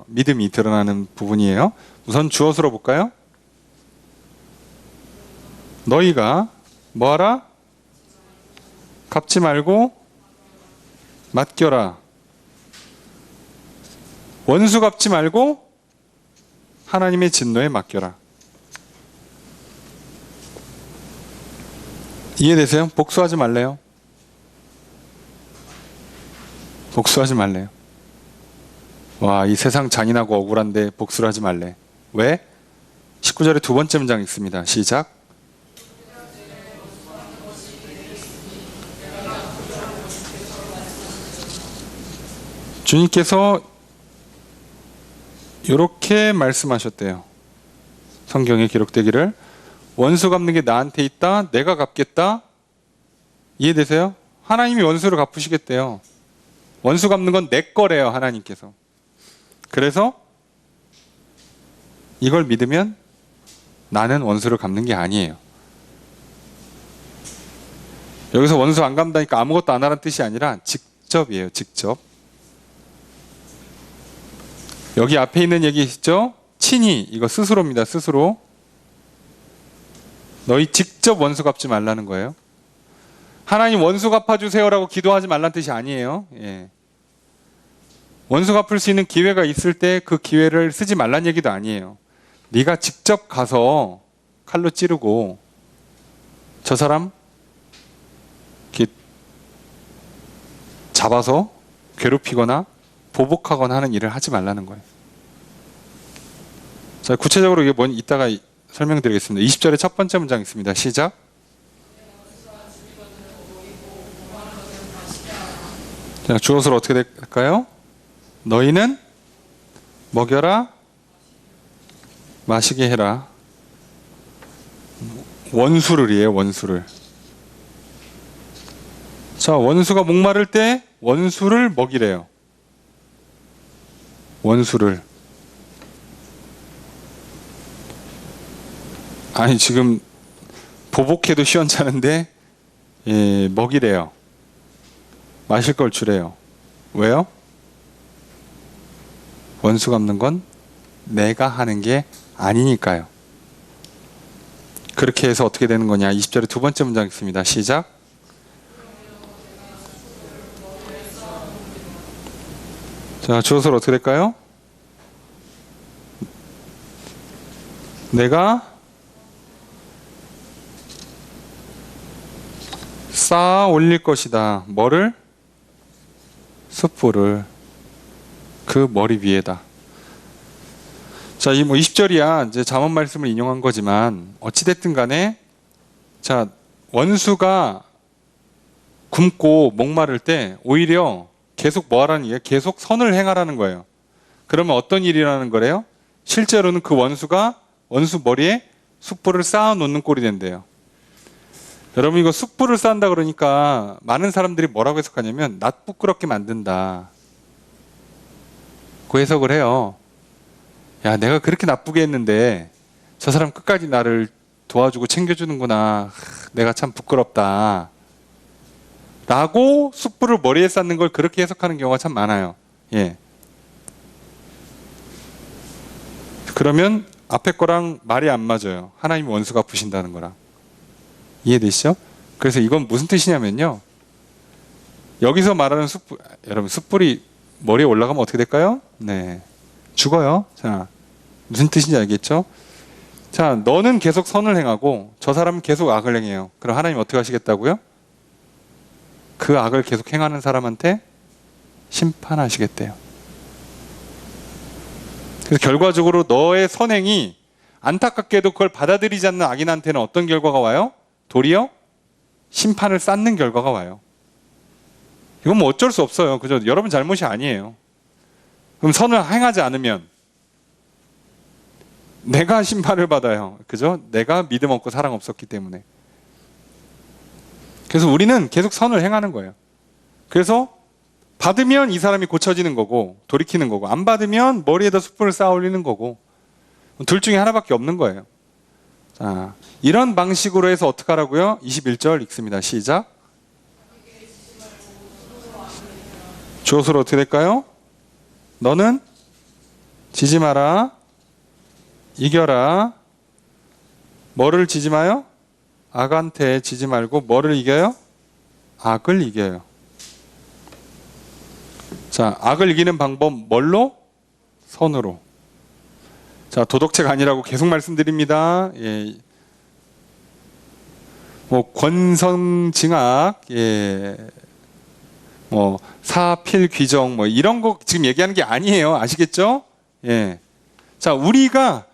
믿음이 드러나는 부분이에요. 우선 주어수로 볼까요? 너희가 뭐하라? 갚지 말고 맡겨라. 원수 갚지 말고 하나님의 진노에 맡겨라. 이해되세요? 복수하지 말래요. 복수하지 말래요. 와, 이 세상 잔인하고 억울한데 복수를 하지 말래. 왜? 19절에 두 번째 문장 읽습니다. 시작. 주님께서 이렇게 말씀하셨대요. 성경에 기록되기를 원수 갚는 게 나한테 있다. 내가 갚겠다. 이해되세요? 하나님이 원수를 갚으시겠대요. 원수 갚는 건 내 거래요. 하나님께서. 그래서 이걸 믿으면 나는 원수를 갚는 게 아니에요. 여기서 원수 안 갚다니까 아무것도 안 하라는 뜻이 아니라 직접이에요. 직접. 여기 앞에 있는 얘기 있죠? 친히, 이거 스스로입니다. 스스로. 너희 직접 원수 갚지 말라는 거예요. 하나님 원수 갚아주세요라고 기도하지 말라는 뜻이 아니에요. 예. 원수 갚을 수 있는 기회가 있을 때 그 기회를 쓰지 말라는 얘기도 아니에요. 네가 직접 가서 칼로 찌르고 저 사람 이렇게 잡아서 괴롭히거나 보복하거나 하는 일을 하지 말라는 거예요. 자, 구체적으로 이게 뭔지 이따가 설명드리겠습니다. 20절의 첫 번째 문장 있습니다. 시작. 자, 주어서로 어떻게 될까요? 너희는 먹여라, 마시게 해라. 원수를이에요, 원수를. 자, 원수가 목마를 때 원수를 먹이래요. 원수를. 아니, 지금 보복해도 시원찮은데 먹이래요. 마실 걸 주래요. 왜요? 원수 갚는 건 내가 하는 게 아니니까요. 그렇게 해서 어떻게 되는 거냐? 20절의 두 번째 문장 있습니다. 시작. 자, 주어서로 어떻게 될까요? 내가 쌓아 올릴 것이다. 뭐를? 숯불을 그 머리 위에다. 자, 이 20절이야 이제 잠언 말씀을 인용한 거지만 어찌됐든 간에 자, 원수가 굶고 목마를 때 오히려 계속 뭐 하라는 얘기예요? 계속 선을 행하라는 거예요. 그러면 어떤 일이라는 거래요? 실제로는 그 원수가 원수 머리에 숯불을 쌓아 놓는 꼴이 된대요. 여러분, 이거 숯불을 쌓는다 그러니까 많은 사람들이 뭐라고 해석하냐면 낯부끄럽게 만든다. 그 해석을 해요. 야, 내가 그렇게 나쁘게 했는데 저 사람 끝까지 나를 도와주고 챙겨주는구나. 내가 참 부끄럽다. 라고 숯불을 머리에 쌓는 걸 그렇게 해석하는 경우가 참 많아요. 예. 그러면 앞에 거랑 말이 안 맞아요. 하나님이 원수 갚으신다는 거랑. 이해되시죠? 그래서 이건 무슨 뜻이냐면요. 여기서 말하는 숯불, 여러분, 숯불이 머리에 올라가면 어떻게 될까요? 네. 죽어요. 자, 무슨 뜻인지 알겠죠? 자, 너는 계속 선을 행하고 저 사람은 계속 악을 행해요. 그럼 하나님 어떻게 하시겠다고요? 그 악을 계속 행하는 사람한테 심판하시겠대요. 그래서 결과적으로 너의 선행이 안타깝게도 그걸 받아들이지 않는 악인한테는 어떤 결과가 와요? 도리어 심판을 쌓는 결과가 와요. 이건 뭐 어쩔 수 없어요. 그죠? 여러분 잘못이 아니에요. 그럼 선을 행하지 않으면 내가 심판을 받아요. 그죠? 내가 믿음 없고 사랑 없었기 때문에. 그래서 우리는 계속 선을 행하는 거예요. 그래서 받으면 이 사람이 고쳐지는 거고 돌이키는 거고, 안 받으면 머리에다 숯불을 쌓아 올리는 거고, 둘 중에 하나밖에 없는 거예요. 자, 이런 방식으로 해서 어떻게 하라고요? 21절 읽습니다. 시작. 주어서로 어떻게 될까요? 너는 지지 마라. 이겨라. 뭐를 지지 마요? 악한테 지지 말고 뭐를 이겨요? 악을 이겨요. 자, 악을 이기는 방법 뭘로? 선으로. 자, 도덕책 아니라고 계속 말씀드립니다. 예. 뭐 권선징악, 예. 뭐 사필귀정, 뭐 이런 거 지금 얘기하는 게 아니에요. 아시겠죠? 예. 자, 우리가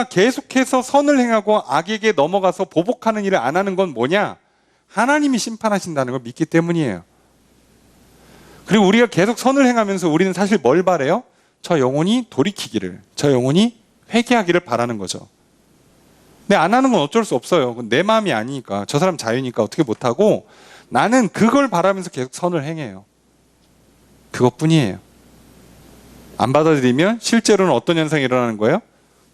계속해서 선을 행하고 악에게 넘어가서 보복하는 일을 안 하는 건 뭐냐? 하나님이 심판하신다는 걸 믿기 때문이에요. 그리고 우리가 계속 선을 행하면서 우리는 사실 뭘 바래요? 저 영혼이 돌이키기를, 저 영혼이 회개하기를 바라는 거죠. 근데 안 하는 건 어쩔 수 없어요. 내 마음이 아니니까, 저 사람 자유니까 어떻게 못하고, 나는 그걸 바라면서 계속 선을 행해요. 그것뿐이에요. 안 받아들이면 실제로는 어떤 현상이 일어나는 거예요?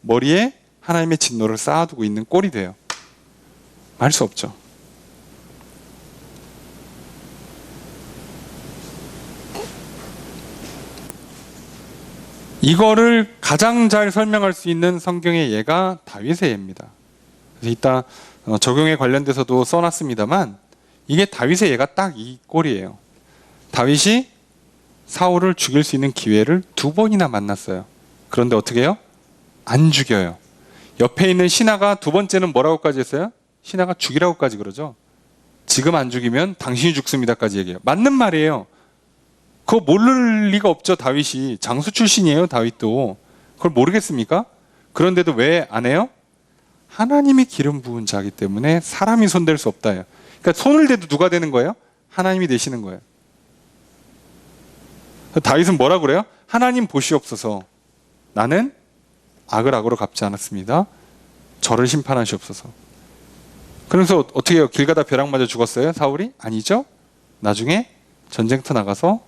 머리에 하나님의 진노를 쌓아두고 있는 꼴이 돼요. 알 수 없죠. 이거를 가장 잘 설명할 수 있는 성경의 예가 다윗의 예입니다. 그래서 이따 적용에 관련돼서도 써놨습니다만 이게 다윗의 예가 딱 이 꼴이에요. 다윗이 사울을 죽일 수 있는 기회를 2번이나 만났어요. 그런데 어떻게 해요? 안 죽여요. 옆에 있는 신하가 두 번째는 뭐라고까지 했어요? 신하가 죽이라고까지 그러죠. 지금 안 죽이면 당신이 죽습니다까지 얘기해요. 맞는 말이에요. 그거 모를 리가 없죠. 다윗이 장수 출신이에요. 다윗도 그걸 모르겠습니까? 그런데도 왜 안 해요? 하나님이 기름 부은 자이기 때문에 사람이 손댈 수 없다예요. 그러니까 손을 대도 누가 되는 거예요? 하나님이 되시는 거예요. 다윗은 뭐라 그래요? 하나님 보시옵소서. 나는 악을 악으로 갚지 않았습니다. 저를 심판하시옵소서. 그래서 어떻게 해요? 길 가다 벼락 맞아 죽었어요? 사울이? 아니죠. 나중에 전쟁터 나가서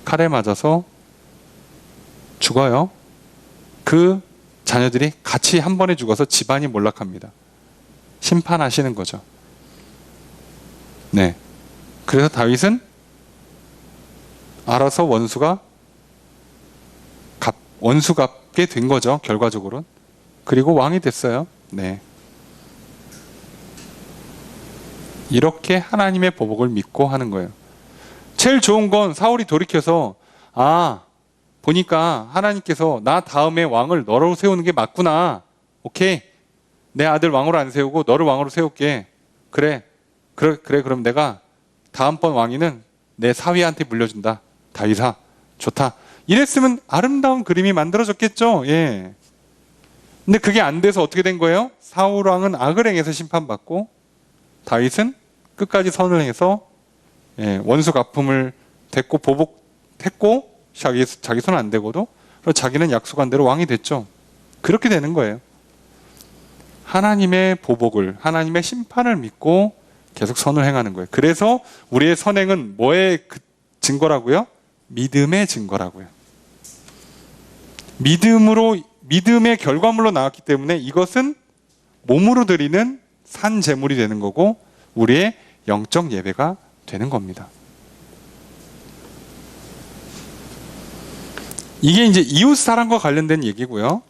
칼에 맞아서 죽어요. 그 자녀들이 같이 한 번에 죽어서 집안이 몰락합니다. 심판하시는 거죠. 네. 그래서 다윗은 알아서 원수 갚게 된 거죠. 결과적으로는. 그리고 왕이 됐어요. 네. 이렇게 하나님의 보복을 믿고 하는 거예요. 제일 좋은 건 사울이 돌이켜서 보니까 하나님께서 나 다음에 왕을 너로 세우는 게 맞구나. 오케이. 내 아들 왕으로 안 세우고 너를 왕으로 세울게. 그래. 그럼 내가 다음번 왕위는 내 사위한테 물려준다. 다윗아. 좋다. 이랬으면 아름다운 그림이 만들어졌겠죠. 예. 근데 그게 안 돼서 어떻게 된 거예요? 사울 왕은 악을 행해서 심판받고 다윗은 끝까지 선을 행해서 원수 갚음을 됐고 보복했고 자기 손 안 대고도 자기는 약속한 대로 왕이 됐죠. 그렇게 되는 거예요. 하나님의 보복을 하나님의 심판을 믿고 계속 선을 행하는 거예요. 그래서 우리의 선행은 뭐의 증거라고요? 믿음의 증거라고요. 믿음의 결과물로 나왔기 때문에 이것은 몸으로 드리는 산 제물이 되는 거고 우리의 영적 예배가 되는 겁니다. 이게 이제 이웃 사랑과 관련된 얘기고요.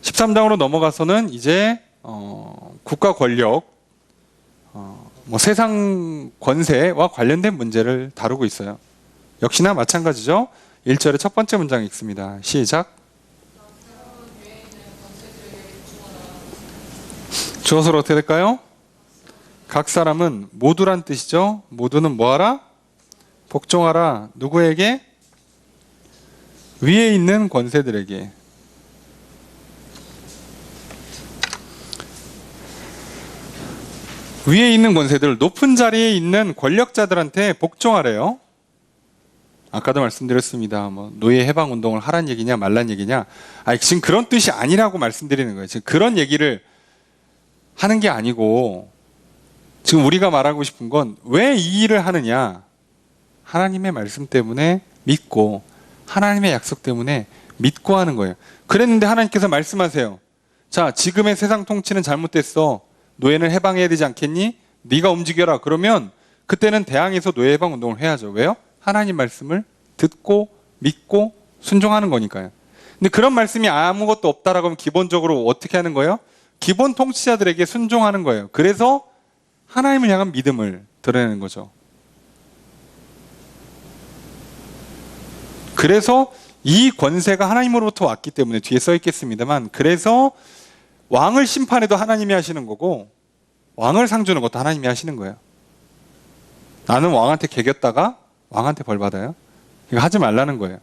13장으로 넘어가서는 이제 국가 권력, 세상 권세와 관련된 문제를 다루고 있어요. 역시나 마찬가지죠. 1절의 첫 번째 문장 읽습니다. 시작. 주어서로 어떻게 될까요? 각 사람은 모두란 뜻이죠. 모두는 뭐하라? 복종하라. 누구에게? 위에 있는 권세들에게. 위에 있는 권세들, 높은 자리에 있는 권력자들한테 복종하래요. 아까도 말씀드렸습니다. 노예 해방 운동을 하란 얘기냐 말란 얘기냐. 지금 그런 뜻이 아니라고 말씀드리는 거예요. 지금 그런 얘기를 하는 게 아니고 지금 우리가 말하고 싶은 건 왜 이 일을 하느냐. 하나님의 말씀 때문에 믿고 하나님의 약속 때문에 믿고 하는 거예요. 그랬는데 하나님께서 말씀하세요. 자, 지금의 세상 통치는 잘못됐어. 노예는 해방해야 되지 않겠니? 네가 움직여라. 그러면 그때는 대항해서 노예 해방 운동을 해야죠. 왜요? 하나님 말씀을 듣고 믿고 순종하는 거니까요. 근데 그런 말씀이 아무것도 없다라고 하면 기본적으로 어떻게 하는 거예요? 기본 통치자들에게 순종하는 거예요. 그래서 하나님을 향한 믿음을 드러내는 거죠. 그래서 이 권세가 하나님으로부터 왔기 때문에 뒤에 써 있겠습니다만 그래서 왕을 심판해도 하나님이 하시는 거고 왕을 상 주는 것도 하나님이 하시는 거예요. 나는 왕한테 개겼다가 왕한테 벌 받아요. 이거 하지 말라는 거예요.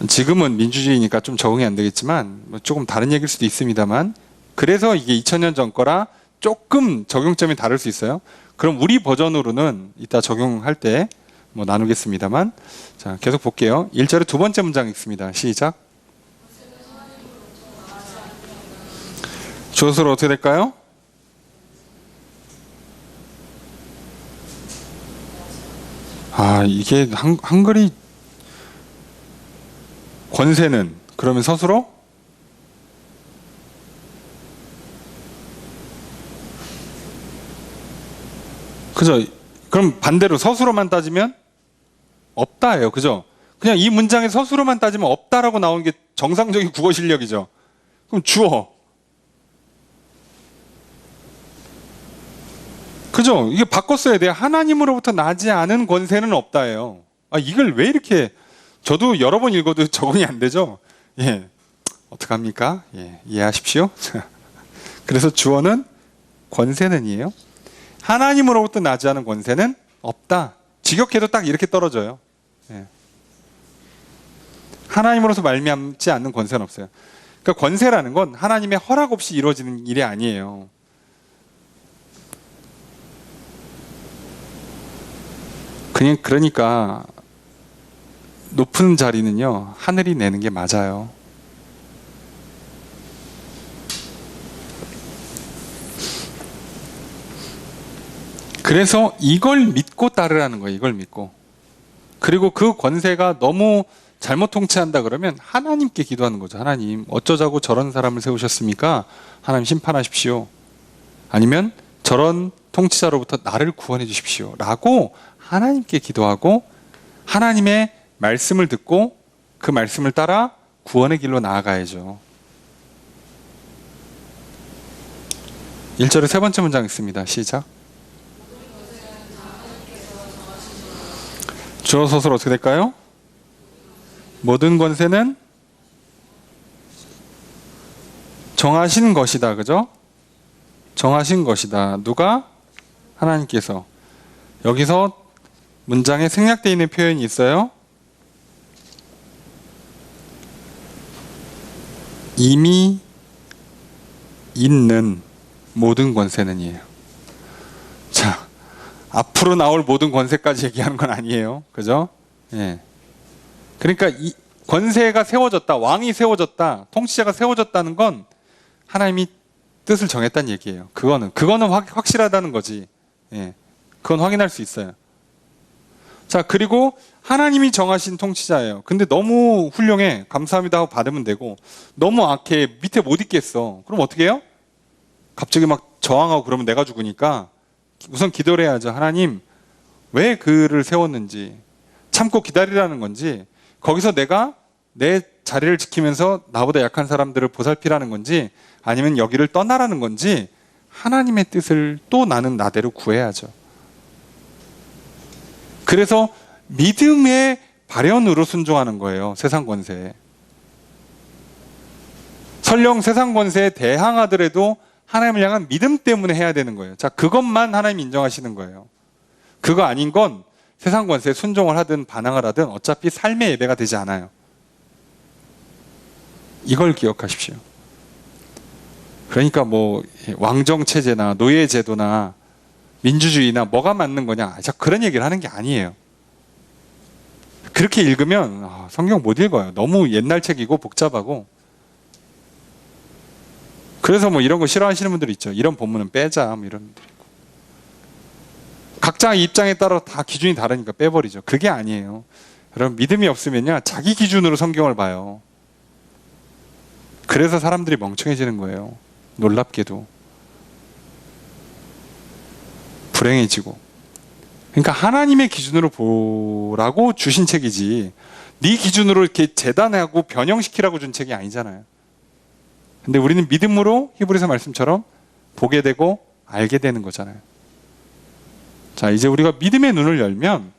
지금은 민주주의니까 좀 적응이 안 되겠지만 조금 다른 얘기일 수도 있습니다만 그래서 이게 2000년 전 거라 조금 적용점이 다를 수 있어요. 그럼 우리 버전으로는 이따 적용할 때 나누겠습니다만 자 계속 볼게요. 1절의 두 번째 문장 읽습니다. 시작. 주어서로 어떻게 될까요? 이게 한글이 권세는 그러면 서술어? 그죠? 그럼 반대로 서술어만 따지면 없다예요. 그죠? 그냥 이 문장의 서술어만 따지면 없다라고 나온 게 정상적인 국어 실력이죠. 그럼 주어. 그죠? 이게 바꿨어야 돼요. 하나님으로부터 나지 않은 권세는 없다예요. 아, 이걸 왜 이렇게, 저도 여러 번 읽어도 적응이 안 되죠? 예. 어떡합니까? 예. 이해하십시오. 그래서 주어는 권세는이에요. 하나님으로부터 나지 않은 권세는 없다. 직역해도 딱 이렇게 떨어져요. 예. 하나님으로서 말미암지 않는 권세는 없어요. 그러니까 권세라는 건 하나님의 허락 없이 이루어지는 일이 아니에요. 그러니까 높은 자리는요, 하늘이 내는 게 맞아요. 그래서 이걸 믿고 따르라는 거예요. 이걸 믿고. 그리고 그 권세가 너무 잘못 통치한다 그러면 하나님께 기도하는 거죠. 하나님, 어쩌자고 저런 사람을 세우셨습니까? 하나님 심판하십시오. 아니면 저런 통치자로부터 나를 구원해 주십시오. 라고 하나님께 기도하고 하나님의 말씀을 듣고 그 말씀을 따라 구원의 길로 나아가야죠. 1절의 세 번째 문장 있습니다. 시작. 주어 서술 어떻게 될까요? 모든 권세는 정하신 것이다. 그죠? 정하신 것이다. 누가? 하나님께서. 여기서 문장에 생략되어 있는 표현이 있어요. 이미 있는 모든 권세는이에요. 자, 앞으로 나올 모든 권세까지 얘기하는 건 아니에요. 그죠? 예. 그러니까 이 권세가 세워졌다, 왕이 세워졌다, 통치자가 세워졌다는 건 하나님이 뜻을 정했다는 얘기예요. 그거는 확실하다는 거지. 예. 그건 확인할 수 있어요. 자, 그리고 하나님이 정하신 통치자예요. 근데 너무 훌륭해. 감사합니다 하고 받으면 되고, 너무 악해. 밑에 못 있겠어. 그럼 어떻게 해요? 갑자기 막 저항하고 그러면 내가 죽으니까 우선 기도를 해야죠. 하나님, 왜 그를 세웠는지, 참고 기다리라는 건지, 거기서 내가 내 자리를 지키면서 나보다 약한 사람들을 보살피라는 건지, 아니면 여기를 떠나라는 건지, 하나님의 뜻을 또 나는 나대로 구해야죠. 그래서 믿음의 발현으로 순종하는 거예요. 세상 권세에. 설령 세상 권세에 대항하더라도 하나님을 향한 믿음 때문에 해야 되는 거예요. 자, 그것만 하나님 인정하시는 거예요. 그거 아닌 건 세상 권세에 순종을 하든 반항을 하든 어차피 삶의 예배가 되지 않아요. 이걸 기억하십시오. 그러니까 뭐 왕정체제나 노예제도나 민주주의나 뭐가 맞는 거냐, 그런 얘기를 하는 게 아니에요. 그렇게 읽으면 성경 못 읽어요. 너무 옛날 책이고 복잡하고. 그래서 뭐 이런 거 싫어하시는 분들 있죠. 이런 본문은 빼자, 뭐 이런 분들 있고. 각자 입장에 따라 다 기준이 다르니까 빼버리죠. 그게 아니에요. 여러분, 믿음이 없으면요, 자기 기준으로 성경을 봐요. 그래서 사람들이 멍청해지는 거예요. 놀랍게도. 불행해지고. 그러니까 하나님의 기준으로 보라고 주신 책이지, 네 기준으로 이렇게 재단하고 변형시키라고 준 책이 아니잖아요. 근데 우리는 믿음으로 히브리서 말씀처럼 보게 되고 알게 되는 거잖아요. 자, 이제 우리가 믿음의 눈을 열면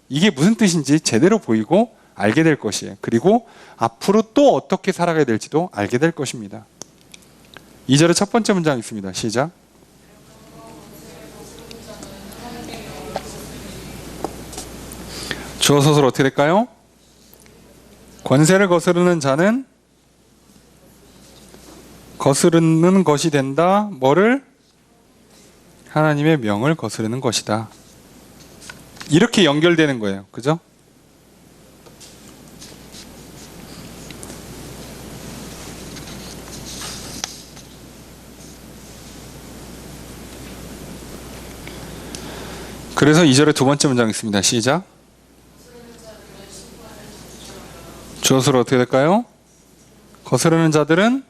이게 무슨 뜻인지 제대로 보이고 알게 될 것이에요. 그리고 앞으로 또 어떻게 살아가야 될지도 알게 될 것입니다. 2절의 첫 번째 문장 있습니다. 시작. 주어 서술 어떻게 될까요? 권세를 거스르는 자는 거스르는 것이 된다. 뭐를? 하나님의 명을 거스르는 것이다. 이렇게 연결되는 거예요. 그죠? 그래서 2절의 두 번째 문장 있습니다. 시작. 주어서로 어떻게 될까요? 거스르는 자들은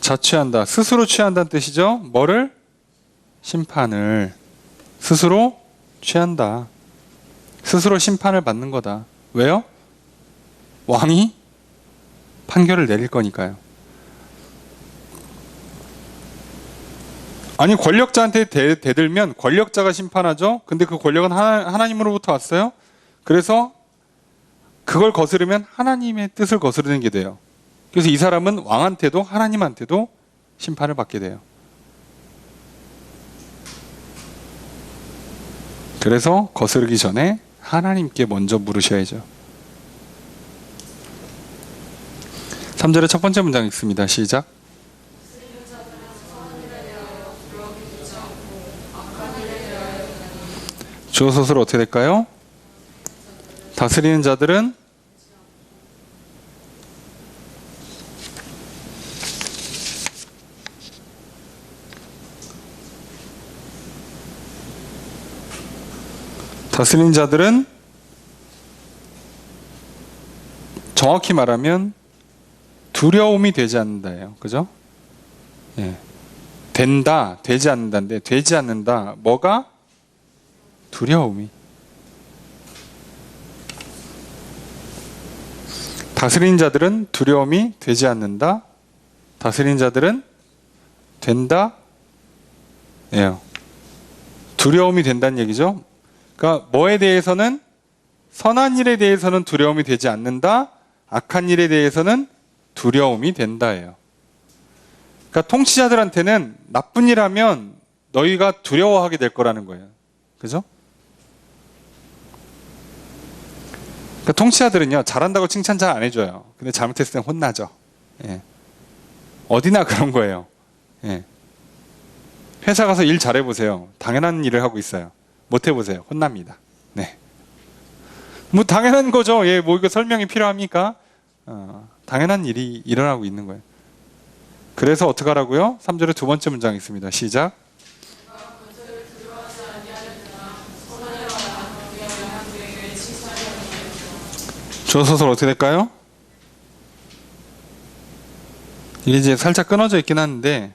자취한다. 스스로 취한다는 뜻이죠. 뭐를? 심판을 스스로 취한다. 스스로 심판을 받는 거다. 왜요? 왕이 판결을 내릴 거니까요. 아니 권력자한테 대들면 권력자가 심판하죠. 근데 그 권력은 하나님으로부터 왔어요. 그래서 그걸 거스르면 하나님의 뜻을 거스르는 게 돼요. 그래서 이 사람은 왕한테도 하나님한테도 심판을 받게 돼요. 그래서 거스르기 전에 하나님께 먼저 물으셔야죠. 3절의 첫 번째 문장 읽습니다. 시작. 주어 소설 어떻게 될까요? 다스리는 자들은 정확히 말하면 두려움이 되지 않는다예요. 그죠? 예. 된다, 되지 않는다인데 되지 않는다. 뭐가? 두려움이. 다스리는 자들은 두려움이 되지 않는다. 다스리는 자들은 된다. 예요. 두려움이 된다는 얘기죠. 그러니까 뭐에 대해서는 선한 일에 대해서는 두려움이 되지 않는다. 악한 일에 대해서는 두려움이 된다예요. 그러니까 통치자들한테는 나쁜 일 하면 너희가 두려워하게 될 거라는 거예요. 그죠? 그러니까 통치자들은요, 잘한다고 칭찬 잘 안 해줘요. 근데 잘못했을 땐 혼나죠. 예. 어디나 그런 거예요. 예. 회사 가서 일 잘해보세요. 당연한 일을 하고 있어요. 못해보세요. 혼납니다. 네. 뭐 당연한 거죠. 예, 뭐 이거 설명이 필요합니까? 당연한 일이 일어나고 있는 거예요. 그래서 어떻게 하라고요? 3절의 두 번째 문장 있습니다. 시작. 주어 소설 어떻게 될까요? 이게 이제 살짝 끊어져 있긴 한데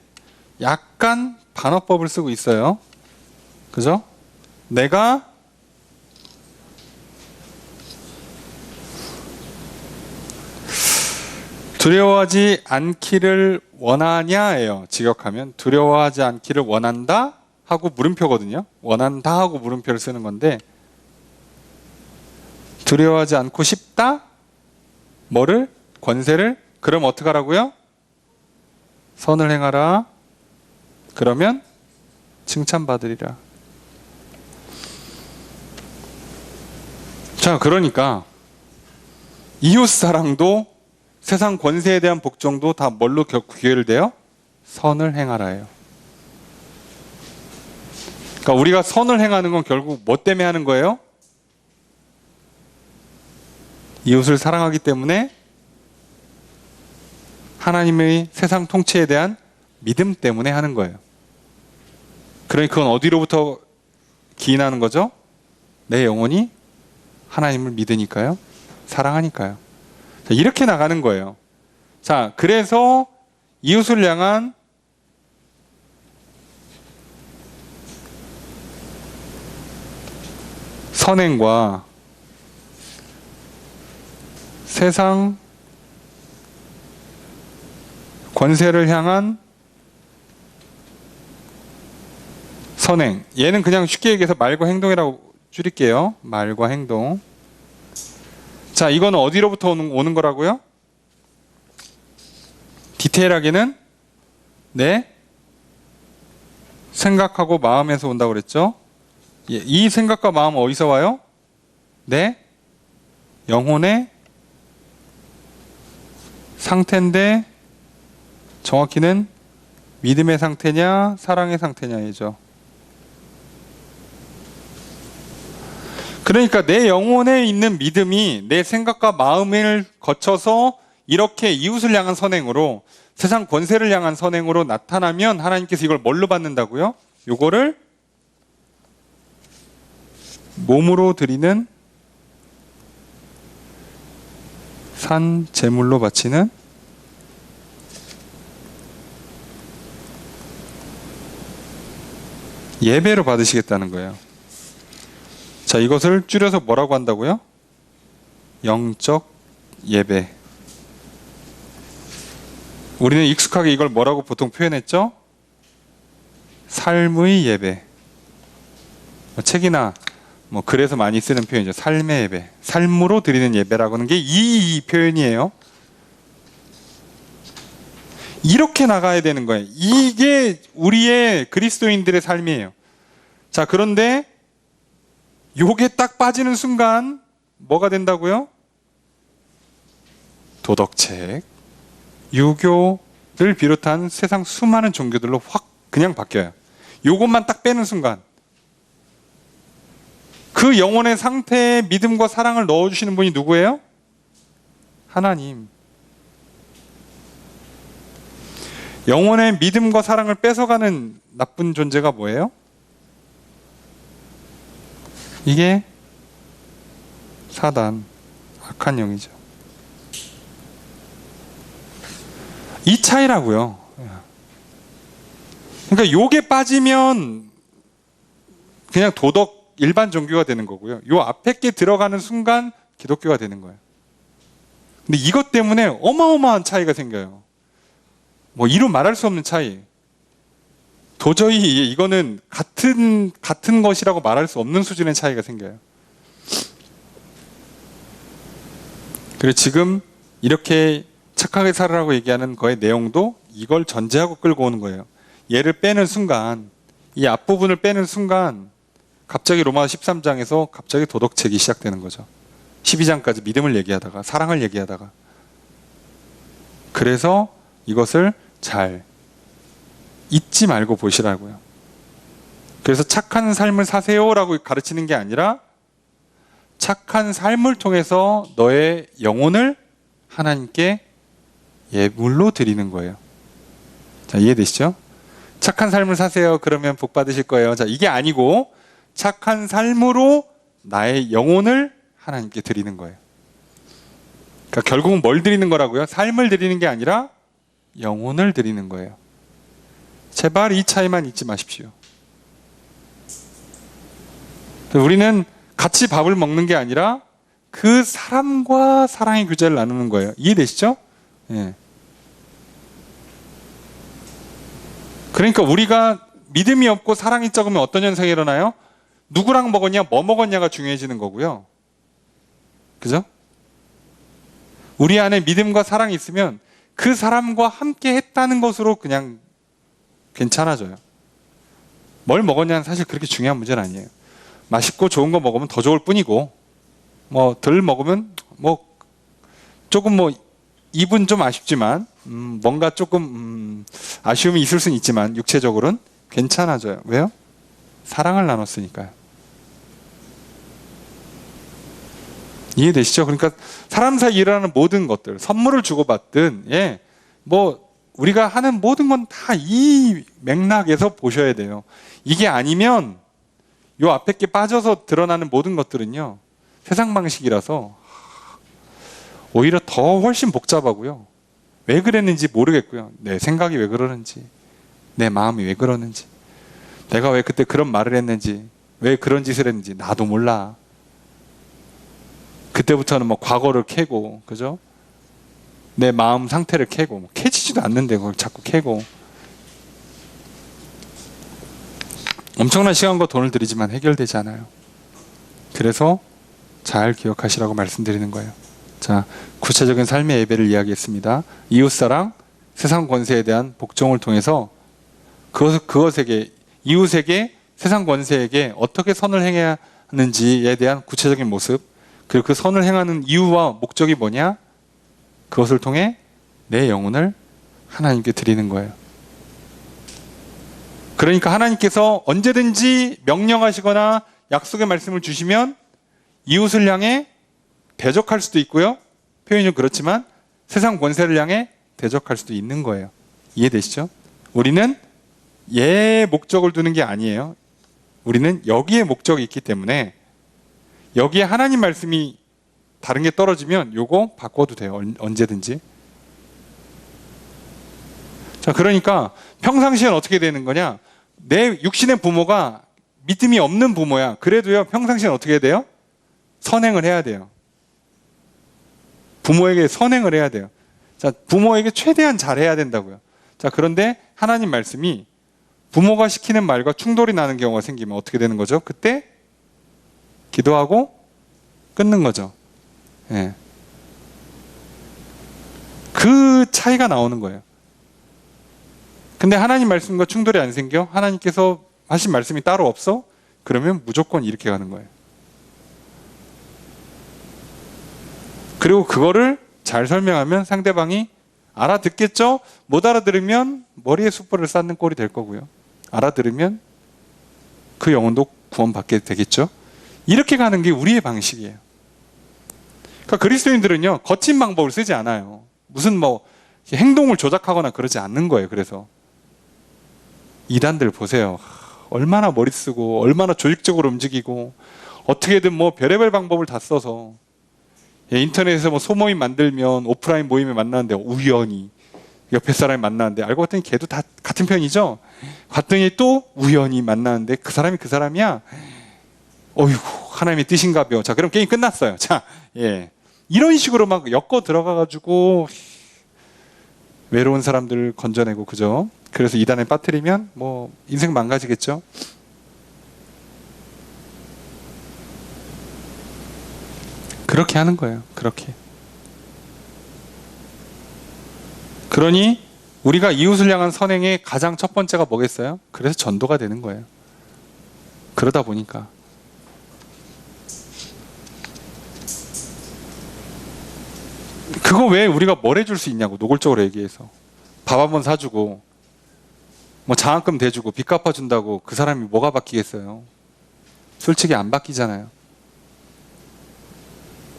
약간 반어법을 쓰고 있어요. 그죠? 내가 두려워하지 않기를 원하냐예요. 직역하면 두려워하지 않기를 원한다 하고 물음표거든요. 원한다 하고 물음표를 쓰는 건데 두려워하지 않고 싶다? 뭐를? 권세를? 그럼 어떻게 하라고요? 선을 행하라. 그러면 칭찬받으리라. 자, 그러니까 이웃사랑도 세상 권세에 대한 복종도 다 뭘로 귀결돼요? 선을 행하라예요. 그러니까 우리가 선을 행하는 건 결국 뭐 때문에 하는 거예요? 이웃을 사랑하기 때문에 하나님의 세상 통치에 대한 믿음 때문에 하는 거예요. 그러니 그건 어디로부터 기인하는 거죠? 내 영혼이 하나님을 믿으니까요. 사랑하니까요. 자, 이렇게 나가는 거예요. 자, 그래서 이웃을 향한 선행과 세상 권세를 향한 선행. 얘는 그냥 쉽게 얘기해서 말과 행동이라고 줄일게요. 말과 행동. 자, 이거는 어디로부터 오는 거라고요? 디테일하게는 내 생각하고 마음에서 온다고 그랬죠? 이 생각과 마음은 어디서 와요? 내 영혼의 상태인데 정확히는 믿음의 상태냐 사랑의 상태냐이죠. 그러니까 내 영혼에 있는 믿음이 내 생각과 마음을 거쳐서 이렇게 이웃을 향한 선행으로 세상 권세를 향한 선행으로 나타나면 하나님께서 이걸 뭘로 받는다고요? 요거를 몸으로 드리는 산 제물로 바치는 예배로 받으시겠다는 거예요. 자, 이것을 줄여서 뭐라고 한다고요? 영적 예배. 우리는 익숙하게 이걸 뭐라고 보통 표현했죠? 삶의 예배. 책이나 글에서 많이 쓰는 표현이죠. 삶의 예배. 삶으로 드리는 예배라고 하는 게 이 표현이에요. 이렇게 나가야 되는 거예요. 이게 우리의 그리스도인들의 삶이에요. 자, 그런데 요게 딱 빠지는 순간 뭐가 된다고요? 도덕책, 유교를 비롯한 세상 수많은 종교들로 확 그냥 바뀌어요. 요것만 딱 빼는 순간 그 영혼의 상태에 믿음과 사랑을 넣어주시는 분이 누구예요? 하나님. 영혼의 믿음과 사랑을 뺏어가는 나쁜 존재가 뭐예요? 이게 사단, 악한 영이죠. 이 차이라고요. 그러니까 요게 빠지면 그냥 도덕 일반 종교가 되는 거고요. 요 앞에 게 들어가는 순간 기독교가 되는 거예요. 근데 이것 때문에 어마어마한 차이가 생겨요. 이루 말할 수 없는 차이. 도저히 이거는 같은 것이라고 말할 수 없는 수준의 차이가 생겨요. 그리고 지금 이렇게 착하게 살으라고 얘기하는 거의 내용도 이걸 전제하고 끌고 오는 거예요. 얘를 빼는 순간, 이 앞부분을 빼는 순간 갑자기 로마서 13장에서 갑자기 도덕책이 시작되는 거죠. 12장까지 믿음을 얘기하다가 사랑을 얘기하다가. 그래서 이것을 잘 잊지 말고 보시라고요. 그래서 착한 삶을 사세요라고 가르치는 게 아니라 착한 삶을 통해서 너의 영혼을 하나님께 예물로 드리는 거예요. 자, 이해되시죠? 착한 삶을 사세요. 그러면 복 받으실 거예요. 자, 이게 아니고 착한 삶으로 나의 영혼을 하나님께 드리는 거예요. 그러니까 결국은 뭘 드리는 거라고요? 삶을 드리는 게 아니라 영혼을 드리는 거예요. 제발 이 차이만 잊지 마십시오. 우리는 같이 밥을 먹는 게 아니라 그 사람과 사랑의 교제를 나누는 거예요. 이해되시죠? 예. 그러니까 우리가 믿음이 없고 사랑이 적으면 어떤 현상이 일어나요? 누구랑 먹었냐, 뭐 먹었냐가 중요해지는 거고요. 그죠? 우리 안에 믿음과 사랑이 있으면 그 사람과 함께 했다는 것으로 그냥 괜찮아져요. 뭘 먹었냐는 사실 그렇게 중요한 문제는 아니에요. 맛있고 좋은 거 먹으면 더 좋을 뿐이고, 덜 먹으면 조금 입은 좀 아쉽지만, 뭔가 조금 아쉬움이 있을 수는 있지만 육체적으로는 괜찮아져요. 왜요? 사랑을 나눴으니까요. 이해되시죠? 그러니까 사람 사이에 일어나는 모든 것들, 선물을 주고받든, 우리가 하는 모든 건 다 이 맥락에서 보셔야 돼요. 이게 아니면 요 앞에 게 빠져서 드러나는 모든 것들은요, 세상 방식이라서 오히려 더 훨씬 복잡하고요. 왜 그랬는지 모르겠고요. 내 생각이 왜 그러는지, 내 마음이 왜 그러는지, 내가 왜 그때 그런 말을 했는지, 왜 그런 짓을 했는지 나도 몰라. 그때부터는 과거를 캐고, 그죠? 내 마음 상태를 캐고, 캐지지도 않는데 그걸 자꾸 캐고. 엄청난 시간과 돈을 들이지만 해결되지 않아요. 그래서 잘 기억하시라고 말씀드리는 거예요. 자, 구체적인 삶의 예배를 이야기했습니다. 이웃사랑, 세상 권세에 대한 복종을 통해서 그것에게, 이웃에게, 세상 권세에게 어떻게 선을 행해야 하는지에 대한 구체적인 모습, 그리고 그 선을 행하는 이유와 목적이 뭐냐? 그것을 통해 내 영혼을 하나님께 드리는 거예요. 그러니까 하나님께서 언제든지 명령하시거나 약속의 말씀을 주시면 이웃을 향해 대적할 수도 있고요. 표현이 그렇지만 세상 권세를 향해 대적할 수도 있는 거예요. 이해되시죠? 우리는 얘의 목적을 두는 게 아니에요. 우리는 여기에 목적이 있기 때문에 여기에 하나님 말씀이 다른 게 떨어지면 요거 바꿔도 돼요. 언제든지. 자, 그러니까 평상시엔 어떻게 되는 거냐? 내 육신의 부모가 믿음이 없는 부모야. 그래도요, 평상시엔 어떻게 해야 돼요? 선행을 해야 돼요. 부모에게 선행을 해야 돼요. 자, 부모에게 최대한 잘해야 된다고요. 자, 그런데 하나님 말씀이 부모가 시키는 말과 충돌이 나는 경우가 생기면 어떻게 되는 거죠? 그때 기도하고 끊는 거죠. 예. 그 차이가 나오는 거예요. 근데 하나님 말씀과 충돌이 안 생겨? 하나님께서 하신 말씀이 따로 없어? 그러면 무조건 이렇게 가는 거예요. 그리고 그거를 잘 설명하면 상대방이 알아듣겠죠? 못 알아들으면 머리에 숯불을 쌓는 꼴이 될 거고요. 알아들으면 그 영혼도 구원받게 되겠죠? 이렇게 가는 게 우리의 방식이에요. 그러니까 그리스도인들은요, 거친 방법을 쓰지 않아요. 무슨 행동을 조작하거나 그러지 않는 거예요. 그래서 이단들 보세요. 얼마나 머리 쓰고 얼마나 조직적으로 움직이고 어떻게든 별의별 방법을 다 써서 인터넷에서 소모임 만들면 오프라인 모임에 만나는데 우연히 옆에 사람이 만나는데 알고 봤더니 걔도 다 같은 편이죠. 봤더니 또 우연히 만나는데 그 사람이 그 사람이야. 어이구, 하나님의 뜻인가벼. 자, 그럼 게임 끝났어요. 자, 이런 식으로 막 엮어 들어가가지고 외로운 사람들 건져내고, 그죠? 그래서 이단에 빠뜨리면 인생 망가지겠죠? 그렇게 하는 거예요. 그렇게. 그러니 우리가 이웃을 향한 선행의 가장 첫 번째가 뭐겠어요? 그래서 전도가 되는 거예요. 그러다 보니까. 그거 왜 우리가 뭘 해줄 수 있냐고, 노골적으로 얘기해서. 밥 한번 사주고 장학금 대주고 빚 갚아준다고 그 사람이 뭐가 바뀌겠어요? 솔직히 안 바뀌잖아요.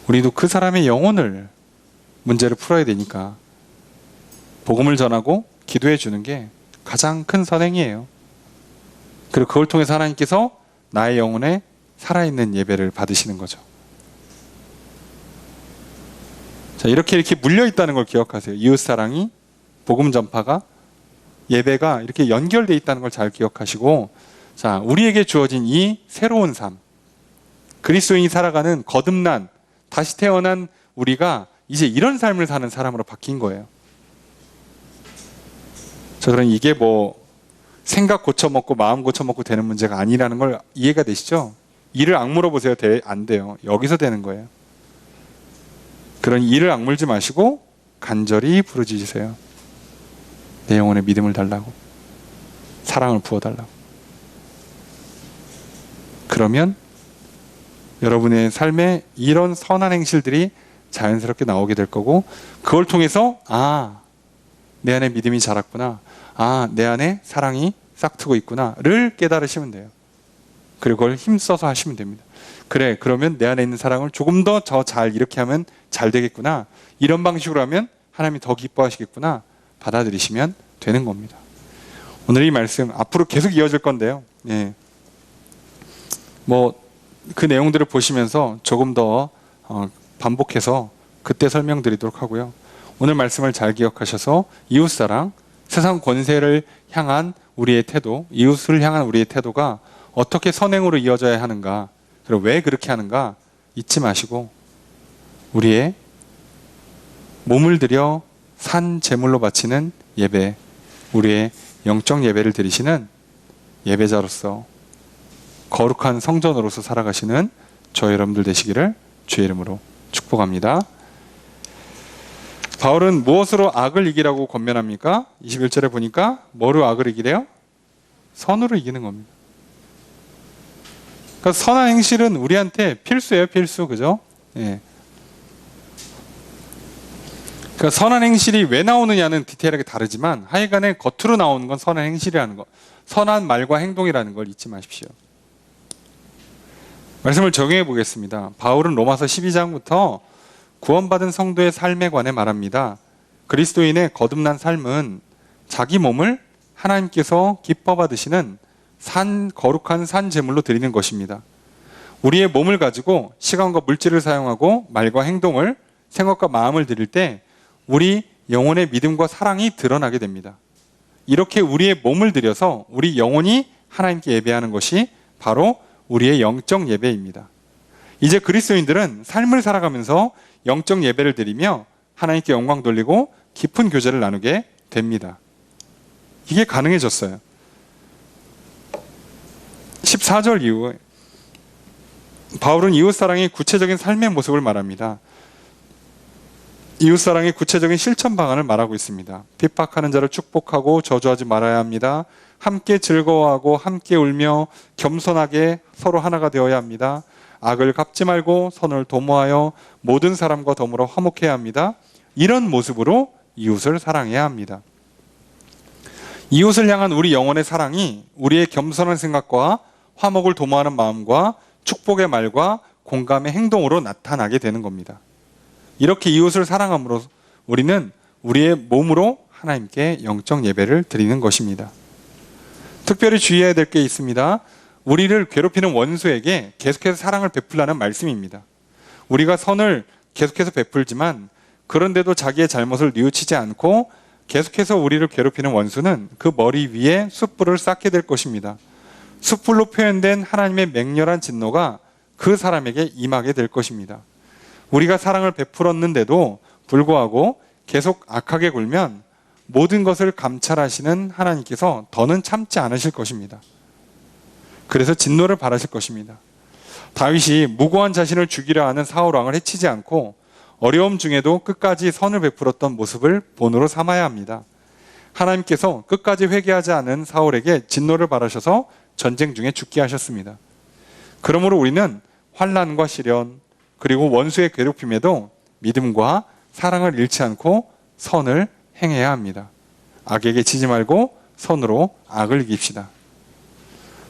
우리도 그 사람의 영혼을 문제를 풀어야 되니까 복음을 전하고 기도해 주는 게 가장 큰 선행이에요. 그리고 그걸 통해서 하나님께서 나의 영혼에 살아있는 예배를 받으시는 거죠. 자, 이렇게 물려있다는 걸 기억하세요. 이웃사랑이, 복음 전파가, 예배가 이렇게 연결되어 있다는 걸 잘 기억하시고, 자, 우리에게 주어진 이 새로운 삶, 그리스도인이 살아가는 거듭난 다시 태어난 우리가 이제 이런 삶을 사는 사람으로 바뀐 거예요. 자, 그럼 이게 생각 고쳐먹고 마음 고쳐먹고 되는 문제가 아니라는 걸 이해가 되시죠? 이를 악물어 보세요. 안 돼요. 여기서 되는 거예요. 그러니 이를 악물지 마시고 간절히 부르짖으세요. 내 영혼에 믿음을 달라고, 사랑을 부어달라고. 그러면 여러분의 삶에 이런 선한 행실들이 자연스럽게 나오게 될 거고, 그걸 통해서 내 안에 믿음이 자랐구나, 내 안에 사랑이 싹트고 있구나를 깨달으시면 돼요. 그리고 그걸 힘써서 하시면 됩니다. 그래, 그러면 내 안에 있는 사랑을 조금 더 잘 이렇게 하면 잘 되겠구나, 이런 방식으로 하면 하나님이 더 기뻐하시겠구나, 받아들이시면 되는 겁니다. 오늘 이 말씀 앞으로 계속 이어질 건데요. 그 내용들을 보시면서 조금 더 반복해서 그때 설명드리도록 하고요. 오늘 말씀을 잘 기억하셔서 이웃사랑, 세상 권세를 향한 우리의 태도, 이웃을 향한 우리의 태도가 어떻게 선행으로 이어져야 하는가, 그리고 왜 그렇게 하는가 잊지 마시고, 우리의 몸을 들여 산 제물로 바치는 예배, 우리의 영적 예배를 드리시는 예배자로서, 거룩한 성전으로서 살아가시는 저 여러분들 되시기를 주의 이름으로 축복합니다. 바울은 무엇으로 악을 이기라고 권면합니까? 21절에 보니까 뭐로 악을 이기래요? 선으로 이기는 겁니다. 그러니까 선한 행실은 우리한테 필수예요. 필수. 그죠? 그러니까 선한 행실이 왜 나오느냐는 디테일하게 다르지만 하여간에 겉으로 나오는 건 선한 행실이라는 것, 선한 말과 행동이라는 걸 잊지 마십시오. 말씀을 적용해 보겠습니다. 바울은 로마서 12장부터 구원받은 성도의 삶에 관해 말합니다. 그리스도인의 거듭난 삶은 자기 몸을 하나님께서 기뻐 받으시는 거룩한 산 제물로 드리는 것입니다. 우리의 몸을 가지고 시간과 물질을 사용하고 말과 행동을, 생각과 마음을 드릴 때 우리 영혼의 믿음과 사랑이 드러나게 됩니다. 이렇게 우리의 몸을 들여서 우리 영혼이 하나님께 예배하는 것이 바로 우리의 영적 예배입니다. 이제 그리스도인들은 삶을 살아가면서 영적 예배를 드리며 하나님께 영광 돌리고 깊은 교제를 나누게 됩니다. 이게 가능해졌어요. 14절 이후에 바울은 이웃사랑의 구체적인 삶의 모습을 말합니다. 이웃사랑의 구체적인 실천 방안을 말하고 있습니다. 핍박하는 자를 축복하고 저주하지 말아야 합니다. 함께 즐거워하고 함께 울며 겸손하게 서로 하나가 되어야 합니다. 악을 갚지 말고 선을 도모하여 모든 사람과 더불어 화목해야 합니다. 이런 모습으로 이웃을 사랑해야 합니다. 이웃을 향한 우리 영혼의 사랑이 우리의 겸손한 생각과 화목을 도모하는 마음과 축복의 말과 공감의 행동으로 나타나게 되는 겁니다. 이렇게 이웃을 사랑함으로 우리는 우리의 몸으로 하나님께 영적 예배를 드리는 것입니다. 특별히 주의해야 될 게 있습니다. 우리를 괴롭히는 원수에게 계속해서 사랑을 베풀라는 말씀입니다. 우리가 선을 계속해서 베풀지만 그런데도 자기의 잘못을 뉘우치지 않고 계속해서 우리를 괴롭히는 원수는 그 머리 위에 숯불을 쌓게 될 것입니다. 숯불로 표현된 하나님의 맹렬한 진노가 그 사람에게 임하게 될 것입니다. 우리가 사랑을 베풀었는데도 불구하고 계속 악하게 굴면 모든 것을 감찰하시는 하나님께서 더는 참지 않으실 것입니다. 그래서 진노를 바라실 것입니다. 다윗이 무고한 자신을 죽이려 하는 사울 왕을 해치지 않고 어려움 중에도 끝까지 선을 베풀었던 모습을 본으로 삼아야 합니다. 하나님께서 끝까지 회개하지 않은 사울에게 진노를 바라셔서 전쟁 중에 죽게 하셨습니다. 그러므로 우리는 환난과 시련 그리고 원수의 괴롭힘에도 믿음과 사랑을 잃지 않고 선을 행해야 합니다. 악에게 지지 말고 선으로 악을 이깁시다.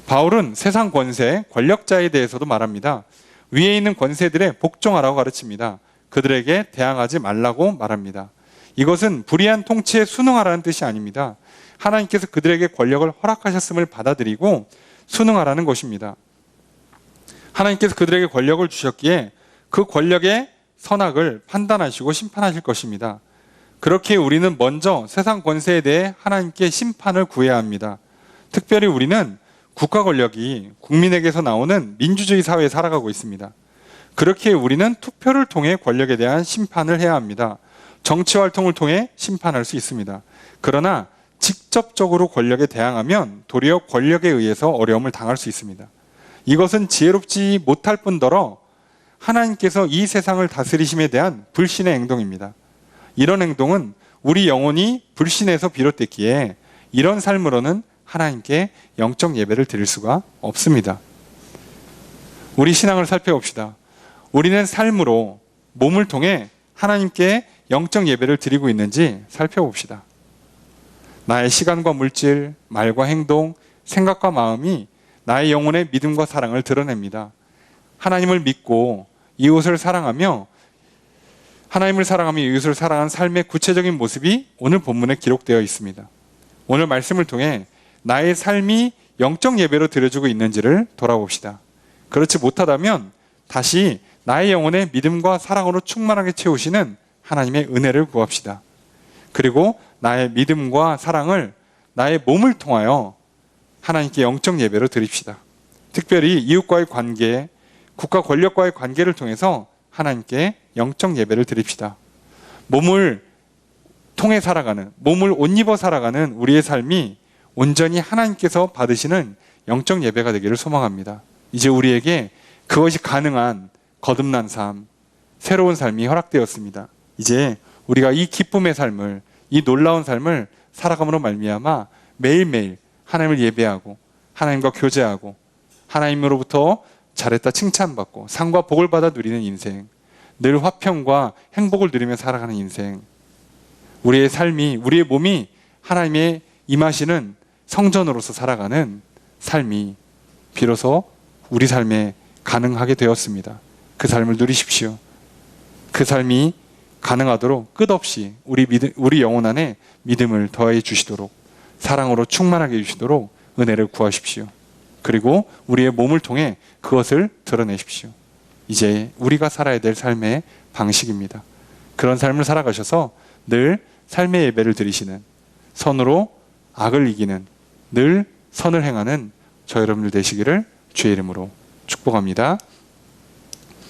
바울은 세상 권세, 권력자에 대해서도 말합니다. 위에 있는 권세들에 복종하라고 가르칩니다. 그들에게 대항하지 말라고 말합니다. 이것은 불의한 통치에 순응하라는 뜻이 아닙니다. 하나님께서 그들에게 권력을 허락하셨음을 받아들이고 순응하라는 것입니다. 하나님께서 그들에게 권력을 주셨기에 그 권력의 선악을 판단하시고 심판하실 것입니다. 그렇게 우리는 먼저 세상 권세에 대해 하나님께 심판을 구해야 합니다. 특별히 우리는 국가 권력이 국민에게서 나오는 민주주의 사회에 살아가고 있습니다. 그렇게 우리는 투표를 통해 권력에 대한 심판을 해야 합니다. 정치 활동을 통해 심판할 수 있습니다. 그러나 직접적으로 권력에 대항하면 도리어 권력에 의해서 어려움을 당할 수 있습니다. 이것은 지혜롭지 못할 뿐더러 하나님께서 이 세상을 다스리심에 대한 불신의 행동입니다. 이런 행동은 우리 영혼이 불신에서 비롯됐기에 이런 삶으로는 하나님께 영적 예배를 드릴 수가 없습니다. 우리 신앙을 살펴봅시다. 우리는 삶으로 몸을 통해 하나님께 영적 예배를 드리고 있는지 살펴봅시다. 나의 시간과 물질, 말과 행동, 생각과 마음이 나의 영혼의 믿음과 사랑을 드러냅니다. 하나님을 믿고 이웃을 사랑하며 하나님을 사랑하며 이웃을 사랑한 삶의 구체적인 모습이 오늘 본문에 기록되어 있습니다. 오늘 말씀을 통해 나의 삶이 영적 예배로 드려지고 있는지를 돌아봅시다. 그렇지 못하다면 다시 나의 영혼의 믿음과 사랑으로 충만하게 채우시는 하나님의 은혜를 구합시다. 그리고 나의 믿음과 사랑을 나의 몸을 통하여 하나님께 영적 예배로 드립시다. 특별히 이웃과의 관계, 국가 권력과의 관계를 통해서 하나님께 영적 예배를 드립시다. 몸을 통해 살아가는, 몸을 옷 입어 살아가는 우리의 삶이 온전히 하나님께서 받으시는 영적 예배가 되기를 소망합니다. 이제 우리에게 그것이 가능한 거듭난 삶, 새로운 삶이 허락되었습니다. 이제 우리가 이 기쁨의 삶을, 이 놀라운 삶을 살아감으로 말미암아 매일매일 하나님을 예배하고 하나님과 교제하고 하나님으로부터 잘했다 칭찬받고 상과 복을 받아 누리는 인생, 늘 화평과 행복을 누리며 살아가는 인생, 우리의 삶이, 우리의 몸이 하나님의 임하시는 성전으로서 살아가는 삶이 비로소 우리 삶에 가능하게 되었습니다. 그 삶을 누리십시오. 그 삶이 가능하도록 끝없이 우리 영혼 안에 믿음을 더해 주시도록, 사랑으로 충만하게 해주시도록 은혜를 구하십시오. 그리고 우리의 몸을 통해 그것을 드러내십시오. 이제 우리가 살아야 될 삶의 방식입니다. 그런 삶을 살아가셔서 늘 삶의 예배를 드리시는, 선으로 악을 이기는, 늘 선을 행하는 저 여러분들 되시기를 주의 이름으로 축복합니다.